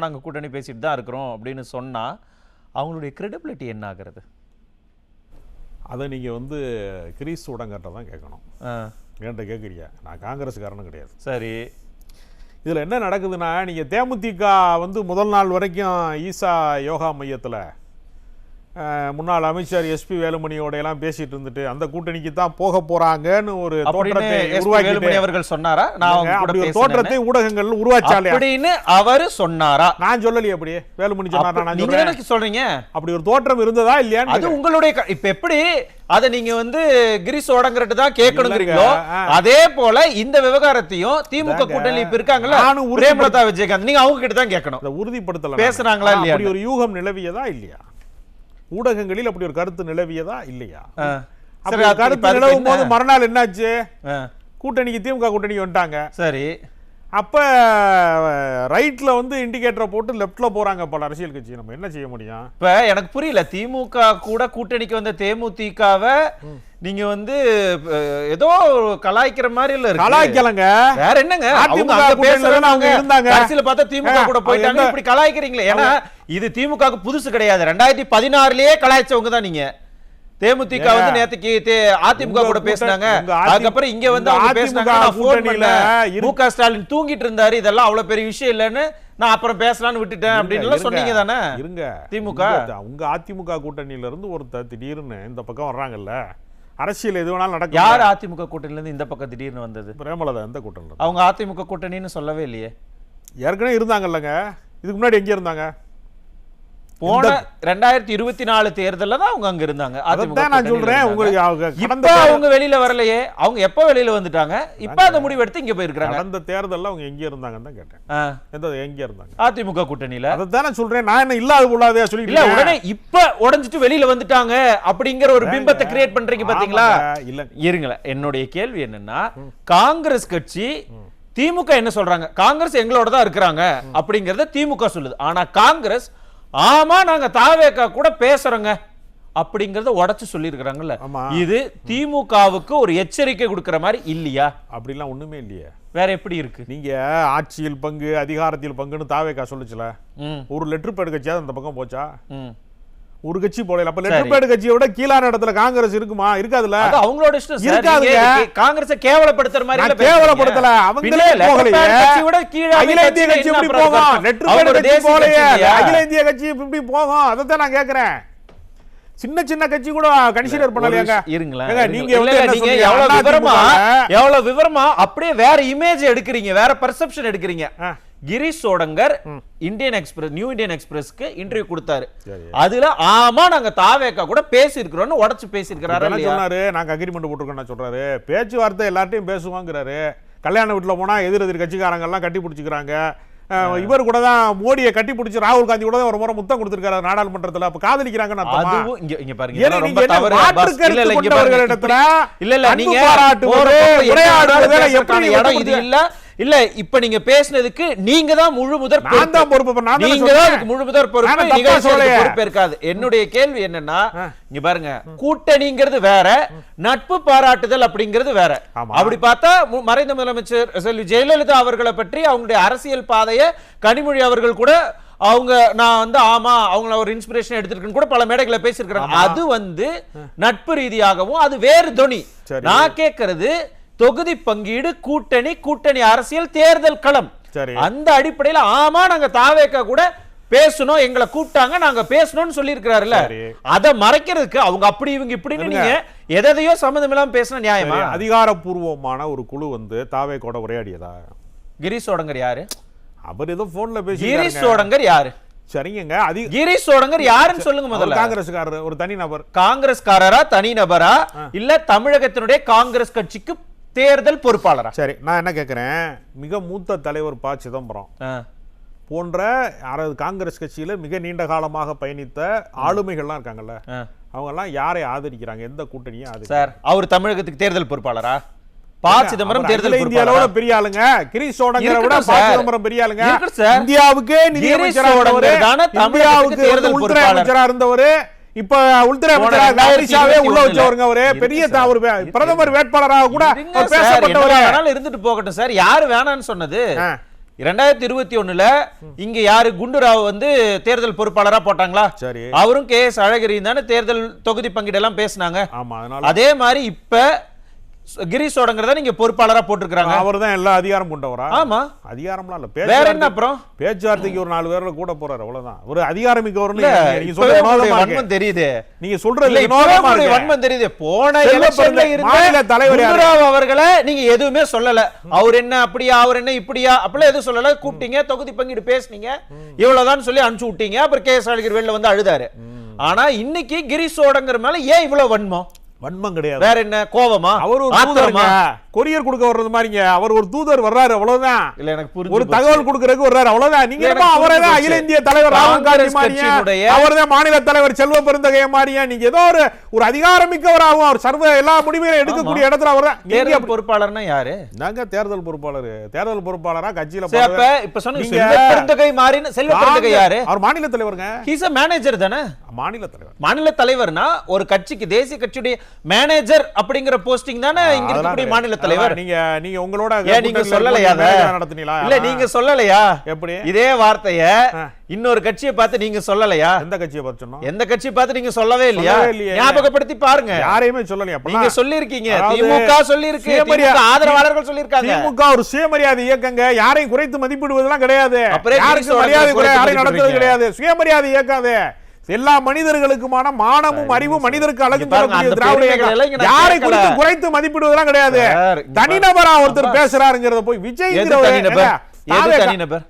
நாங்கள் கூட்டணி பேசிட்டு தான் இருக்கிறோம் அப்படின்னு சொன்னால் அவங்களுடைய கிரெடிபிலிட்டி என்ன ஆகிறது? அதை நீங்கள் வந்து கிரீஷ் சோடங்கர்ட்ட தான் கேட்கணும். என்கிட்ட கேட்குறீங்க, நான் காங்கிரஸ்காரனும் கிடையாது. சரி, இதில் என்ன நடக்குதுன்னா, நீங்கள் தேமுதிக வந்து முதல் நாள் வரைக்கும் ஈசா யோகா மையத்தில் முன்னாள் அமைச்சர் எஸ்பி வேலுமணியோட எல்லாம் பேசிட்டு இருந்துட்டு அந்த கூட்டணிக்கு தான் போக போறாங்கன்னு ஒரு தோற்றத்தை உருவாக்கி சொன்னாரா? அப்படி ஒரு தோற்றத்தை ஊடகங்கள் உருவாச்சாலே அப்படின்னு அவர் சொன்னாரா? நான் சொல்லலையே. அப்படி வேலுமணி சொன்னாரா? நான் நீங்க சொல்றீங்க அப்படி ஒரு தோற்றம் இருந்ததா இல்லையா? அது உங்களுடைய இப்ப எப்படி அதை நீங்க வந்து கிரீஷ் சோடங்கர்ட்ட தான் கேட்கணுங்கிறீங்களோ, அதே போல இந்த விவகாரத்தையும் திமுக கூட்டணி இப்ப இருக்காங்கல்ல பிரேமலதா விஜயகாந்த், நீங்க அவங்க கிட்ட தான் கேட்கணும். உறுதிப்படுத்தல பேசுறாங்களா இல்லையா? அப்படி ஒரு யூகம் நிலவியதா இல்லையா? ஊடகங்களில் அப்படி ஒரு கருத்து நிலவியதா இல்லையா? கருத்து நிலவும் போது மறுநாள் என்னாச்சு? கூட்டணிக்கு திமுக கூட்டணிக்கு வந்துட்டாங்க. சரி, அப்போ ரைட்டில் வந்து இண்டிகேட்டரை போட்டு லெஃப்டில் போகிறாங்க பல அரசியல் கட்சி. நம்ம என்ன செய்ய முடியும்? இப்போ எனக்கு புரியல, திமுக கூட கூட்டணிக்கு வந்த தேமுதிகவை நீங்க வந்து ஏதோ கலாய்க்கிற மாதிரி இல்ல இருக்கு. கலாய்க்கலங்க, வேற என்னங்க? அதிமுக கூட்டணியில இருந்தாங்க, அரசியல பார்த்தா திமுக கூட போயிட்டாங்க, இப்படி கலாய்க்கிறீங்களே. ஏன்னா இது திமுகவுக்கு புதுசு கிடையாது, 2016லயே கலாய்ச்சவங்க தான் நீங்க. தேமுதிக வந்து நேத்துக்கு அதிமுக கூட பேசினாங்க, அதுக்கப்புறம் இங்க வந்து அவங்க பேசினாங்க, மு.க. ஸ்டாலின் தூங்கிட்டு இருந்தாரு, இதெல்லாம் அவ்வளவு பெரிய விஷயம் இல்லன்னு நான் அப்புறம் பேசலாம்னு விட்டுட்டேன் அப்படின்னு சொன்னீங்க தானே. இருங்க, திமுக உங்க அதிமுக கூட்டணியில இருந்து ஒருத்தர் திடீர்னு இந்த பக்கம் வர்றாங்கல்ல, அரசியல் எது வேணாலும் நடக்கும். யார் அதிமுக கூட்டணில இருந்து இந்த பக்கம் திடீர்னு வந்தது? பிரேமலதா எந்த கூட்டணில? அவங்க அதிமுக கூட்டணின்னு சொல்லவே இல்லையே. ஏற்கனவே இருந்தாங்கல்லங்க, இதுக்கு முன்னாடி எங்க இருந்தாங்க? போன 2024 தேர்தல்ல தான் அவங்க அங்க இருந்தாங்க. அதான் நான் சொல்றேன், உங்களுக்கு இப்ப அவங்க வெளியில வரலையே. அவங்க எப்ப வெளியில வந்துட்டாங்க? இப்ப அந்த முடிவு எடுத்து இங்க போயிருக்காங்க. கடந்த தேர்தல்ல அவங்க எங்க இருந்தாங்கன்னு தான் கேட்டேன். எங்க இருந்தாங்க? அதிமுக கூட்டணியில. அதான் நான் சொல்றேன், நான் என்ன இல்லாத உள்ளாதே சொல்லி இல்ல, உடனே இப்ப உடைஞ்சிட்டு வெளியில வந்துட்டாங்க அப்படிங்கிற ஒரு பிம்பத்தை கிரியேட் பண்றீங்க பாத்தீங்களா? இல்ல இருங்களேன், என்னுடைய கேள்வி என்னன்னா, காங்கிரஸ் கட்சி திமுக என்ன சொல்றாங்க? காங்கிரஸ் எங்களோட தான் இருக்கிறாங்க அப்படிங்கறத திமுக சொல்லுது. ஆனா காங்கிரஸ் ஆமா நாங்க தாவேகா கூட பேசுறோங்க அப்படிங்கறத உடைச்சு சொல்லி இருக்காங்கல்ல. இது திமுகவுக்கு ஒரு எச்சரிக்கை கொடுக்கிற மாதிரி இல்லையா? அப்படிலாம் ஒண்ணுமே இல்லையே. வேற எப்படி இருக்கு? நீங்க ஆட்சியில் பங்கு அதிகாரத்தில் பங்குன்னு தாவேகா சொல்லுச்சுல, ஒரு லெட்டர் பேட் கட்சியாவது அந்த பக்கம் போச்சா? ஒரு கட்சி போடல. அப்ப லெட்டர் பேட் கட்சியோட கீழான இடத்துல காங்கிரஸ் இருக்குமா? இருக்காதுல்ல. அது அவங்களோட இஷ்டம். இருக்காதுங்க. காங்கிரஸை கேவலப்படுத்துற மாதிரி இல்ல. கேவலப்படுத்தல, அவங்களே போகலையே. கட்சியோட கீழ அகில இந்திய கட்சி எப்படி போகும்? லெட்டர் பேட் கட்சி போலயே அகில இந்திய கட்சி எப்படி போகும்? அத தான் நான் கேக்குறேன். சின்ன சின்ன கட்சி கூட கன்சிடர் பண்ணலையாங்க. இருங்களா, நீங்க எவ்வளவு விவரமா அப்படியே வேற இமேஜ் எடுக்கிறீங்க, வேற பெர்செப்ஷன் எடுக்கிறீங்க. Girish Chodankar Indian Express, new Indian எக்ஸ்பிரஸ்க்கு இன்டர்வியூ கொடுத்தாரு. அதுல ஆமா நாங்க தாவேகா கூட பேசி இருக்கிறோம்னு உடைச்சு பேசி இருக்கிறாரு. சொன்னாரு, நாங்க அக்ரிமெண்ட் போட்டுருக்கோம் சொல்றாரு. பேச்சுவார்த்தை எல்லார்ட்டையும் பேசுவாங்கிறாரு. கல்யாண வீட்டுல போனா எதிர் கட்சிக்காரங்க எல்லாம் கட்டி பிடிச்சிக்கிறாங்க. இவர் கூட தான் மோடியை கட்டி பிடிச்சி ராகுல் காந்தி கூட ஒரு முறை முத்தம் கொடுத்திருக்காரு நாடாளுமன்றத்துல. அப்ப காதலிக்கிறாங்கன்னு அதுவும் இங்க பாருங்க, இல்ல நீங்க உரையாடுவதில் எப்படி இடம் இது இல்ல. இல்ல இப்ப நீங்க பேசினதுக்கு நீங்க தான் முழு முதற் பொறுப்பு. நீங்க தான் அதுக்கு முழு முதற் பொறுப்பு இருக்காது. என்னுடைய கேள்வி என்னன்னா, இங்க பாருங்க, கூட்டணிங்கிறது வேற, நட்பு பாராட்டுதல் அப்படிங்கிறது வேற. அப்படி பார்த்தா மறைந்த முதலமைச்சர் செல்வி ஜெயலலிதா அவர்களை பற்றி அவங்களுடைய அரசியல் பாதைய கனிமொழி அவர்கள் கூட அவங்க நான் வந்து ஆமா அவங்கள ஒரு இன்ஸ்பிரேஷன் எடுத்திருக்கேன்னு கூட பல மேடைகளை பேசியிருக்கிறாங்க. அது வந்து நட்பு ரீதியாகவும் அது வேறு தொனி. நான் கேட்கறது தொகுதி பங்கீடு, கூட்டணி, கூட்டணி அரசியல், தேர்தல் களம். அந்த அடிப்படையில் ஆமா நாங்க தாவேகா கூட பேசணும், எங்களை கூப்பிட்டாங்க, நாங்க பேசணும்னு சொல்லி இருக்கிறாருல்ல. அதை மறைக்கிறதுக்கு அவங்க அப்படி இவங்க இப்படின்னு நீங்க எதையோ சம்மந்தம் இல்லாம பேசினா நியாயமா? அதிகாரப்பூர்வமான ஒரு குழு வந்து தாவேகோட உரையாடியதா? கிரீஷ் சோடங்கர் யாரு? அவர் ஏதோ போன்ல பேசி. கிரீஷ் சோடங்கர் யாரு? சரிங்க, கிரீஷ் சோடங்கர் யாருன்னு சொல்லுங்க முதல்ல. காங்கிரஸ்காரர், ஒரு தனி நபர். காங்கிரஸ்காரரா, தனி நபரா, இல்ல தமிழகத்தினுடைய காங்கிரஸ் கட்சிக்கு தேர்தல் பொறுப்பாளரா? சரி, நான் என்ன கேட்கிறேன், மிக மூத்த தலைவர் ப. சிதம்பரம் போன்ற காங்கிரஸ் கட்சியில மிக நீண்ட காலமாக பயணித்த ஆளுமைகள்லாம் இருக்காங்கல்ல, அவங்க எல்லாம் யாரை ஆதரிக்கிறாங்க? எந்த கூட்டணியை ஆதரிக்கிறாங்க? சார், அவர் தமிழகத்துக்கு தேர்தல் பொறுப்பாளரா? ப. சிதம்பரம் தேர்தல் இந்தியாவோட பெரிய ஆளுங்க. கிரீஷ் சோடங்கரை விட ப. சிதம்பரம் பெரிய ஆளுங்க. இந்தியாவுக்கு நிதியமைச்சரா இருந்தவர், இந்தியாவுக்கு உள்துறை அமைச்சரா இருந்தவர், இப்ப உள்துறை அமைச்சராக அமித்ஷாவே உள்ள வச்சவருங்க. அவரு பெரிய பிரதமர் வேட்பாளராக கூட பேசப்பட்டவர். இருந்துட்டு போகட்டும் சார். யாரு வேணான்னு சொன்னது? 2021ல இங்க யாரு குண்டுராவ் வந்து தேர்தல் பொறுப்பாளரா போட்டாங்களா? அவரும் கே.எஸ். அழகிரி தானே தேர்தல் தொகுதி பங்கீடெல்லாம் பேசினாங்க. அதே மாதிரி இப்ப கிரீஷ் சோடங்கர் நீங்க பொறுப்பாளரா போட்டுருக்காங்க. அவர் தான் எல்லா அதிகாரம் கொண்டவரா? ஆமா, அதிகாரம்லாம் இல்ல. வேற என்ன அப்புறம்? பேச்சுவார்த்தைக்கு ஒரு 4 பேர்ல கூட போறாரு, அவ்வளவுதான். ஒரு அதிகாரமிக்கவர்னு நீங்க சொல்றது வன்மம் தெரியுது. நீங்க சொல்றது வன்மம் தெரியுது. போன எலெக்ஷன்ல இருந்த தலைவர் அவர்களை நீங்க எதுவுமே சொல்லல. அவர் என்ன அப்படியா, அவர் என்ன இப்படியா அப்படிலாம் எதுவும் சொல்லல. கூப்பிட்டீங்க, தொகுதி பங்கீடு பேசுனீங்க, இவ்வளவுதான் சொல்லி அனுப்பிச்சு விட்டீங்க. அப்புறம் கே.எஸ். அழகிரி வெளில வந்து அழுதாரு. ஆனா இன்னைக்கு கிரீஷ் சோடங்கர் மேல ஏன் இவ்வளவு வன்மம்? வன்மம் கிடையாது, வேற என்ன கோவமா? அவரு கொரியர் கொடுக்க வர்றது மாதிரிங்க. அவர் ஒரு தூதர் வர்றாரு, அவ்வளவுதான். இல்ல எனக்கு புரிஞ்சு ஒரு போச்சு. தகவல் கொடுக்கறதுக்கு வர்றாரு, அவ்வளவுதான். நீங்க எனக்கு அவரே புரிஞ்சு தான் போச்சு. அகில இந்திய தலைவர் ராகுல் காந்தி காங்கிரஸ் மாதிரியா, கட்சியினுடைய அவர்தான் மாநில தலைவர் செல்வ பெருந்தகைய மாதிரியா, நீங்க ஏதோ ஒரு அதிகாரமிக்கவராகவும் அவர் சர்வ எல்லா முடிவுகளையும் எடுக்கக்கூடிய இடத்துல அவர் தான். தேர்தல் பொறுப்பாளர்னா யாரு? நாங்க தேர்தல் பொறுப்பாளர். தேர்தல் பொறுப்பாளரா கட்சியில சரி, அப்ப இப்ப சொன்னீங்க செல்வ பெருந்தகை மாறின செல்வ பெருந்தகை யாரு? அவர் மாநில தலைவருங்க. ஹீஸ் a மேனேஜர் தானே? மாநில தலைவர். மாநில தலைவர்னா ஒரு கட்சிக்கு தேசிய கட்சியுடைய மேனேஜர் அப்படிங்கிற போஸ்டிங் தானே இங்க இருக்கக்கூடிய மாநில தலைவர். நீங்க உங்களோட நீங்க சொல்லலையா நடத்துனீங்களா? இல்ல நீங்க சொல்லலையா? எப்படி இதே வார்த்தைய இன்னொரு கட்சியை பார்த்து நீங்க சொல்லலையா? எந்த கட்சியை பார்த்து சொன்னோம்? எந்த கட்சியை பார்த்து நீங்க சொல்லவே இல்லையா? இல்லையே. ஞாபகப்படுத்தி பாருங்க. யாரையுமே சொல்லலையா? நீங்க சொல்லிருக்கீங்க, அதாவது திமுக சொல்லிருக்கு, திமுக ஆதரவாளர்கள் சொல்லிருக்காங்க. திமுக ஒரு சுயமரியாதை இயக்கங்க, யாரையும் குறைத்து மதிப்பிடுவதெல்லாம் கிடையாது. அப்புறம் யாருக்கு மரியாதை குறை யாரையும் நடத்துறது கிடையாது. சுயமரியாதை இயக்காது. எல்லா மனிதர்களுக்குமான மானமும் அறிவும் மனிதருக்கு அழகு தரக்கூடிய திராவிட இயக்கம் யாரை குறித்து குறைத்து மதிப்பிடுவதெல்லாம் கிடையாது. தனிநபரா ஒருத்தர் பேசுறாருங்கிறத போய் விஜய் தனிநபர்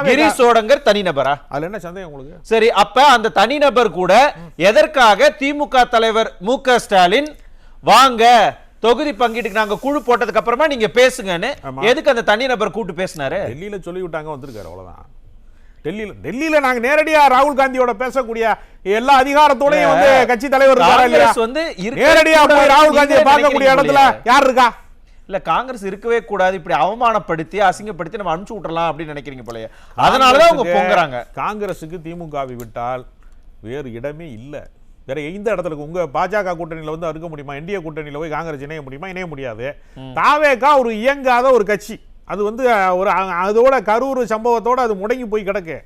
கிரீஷ் சோடங்கர் தனிநபரா? அதுல என்ன சந்தேகம் உங்களுக்கு? சரி, அப்ப அந்த தனிநபர் கூட எதற்காக திமுக தலைவர் மு.க. ஸ்டாலின் வாங்க தொகுதி பங்கீட்டுக்கு நாங்க குழு போட்டதுக்கு அப்புறமா நீங்க பேசுங்கன்னு எதுக்கு அந்த தனிநபர் கூட்டு பேசினாரு? டெல்லியில சொல்லி விட்டாங்க, வந்திருக்காரு, அவ்வளவுதான். டெல்லியில நாங்க நேரடியா ராகுல் காந்தியோட பேசக்கூடிய எல்லா அதிகாரத்தோடயும் வந்து கட்சி தலைவர் வந்து நேரடியா போய் ராகுல் காந்தியை பார்க்கக்கூடிய இடத்துல யார் இருக்கா? இல்ல காங்கிரஸ் இருக்கவே கூடாது, இப்படி அவமானப்படுத்தி அசிங்கப்படுத்தி நம்ம அனுப்பிச்சு விட்டுறலாம் அப்படின்னு நினைக்கிறீங்க போலயே. அதனாலதான் அவங்க பொங்குறாங்க. காங்கிரசுக்கு திமுகவை விட்டால் வேறு இடமே இல்ல. வேற எந்த இடத்துல உங்க பாஜக கூட்டணியில வந்து இருக்க முடியுமா? என்டிஏ கூட்டணியில போய் காங்கிரஸ் இணைய முடியுமா? இணைய முடியாது. தாவேகா ஒரு இயங்காத ஒரு கட்சி. அது வந்து ஒரு அதோட கரூர் சம்பவத்தோட அது முடங்கி போய் கிடக்கு.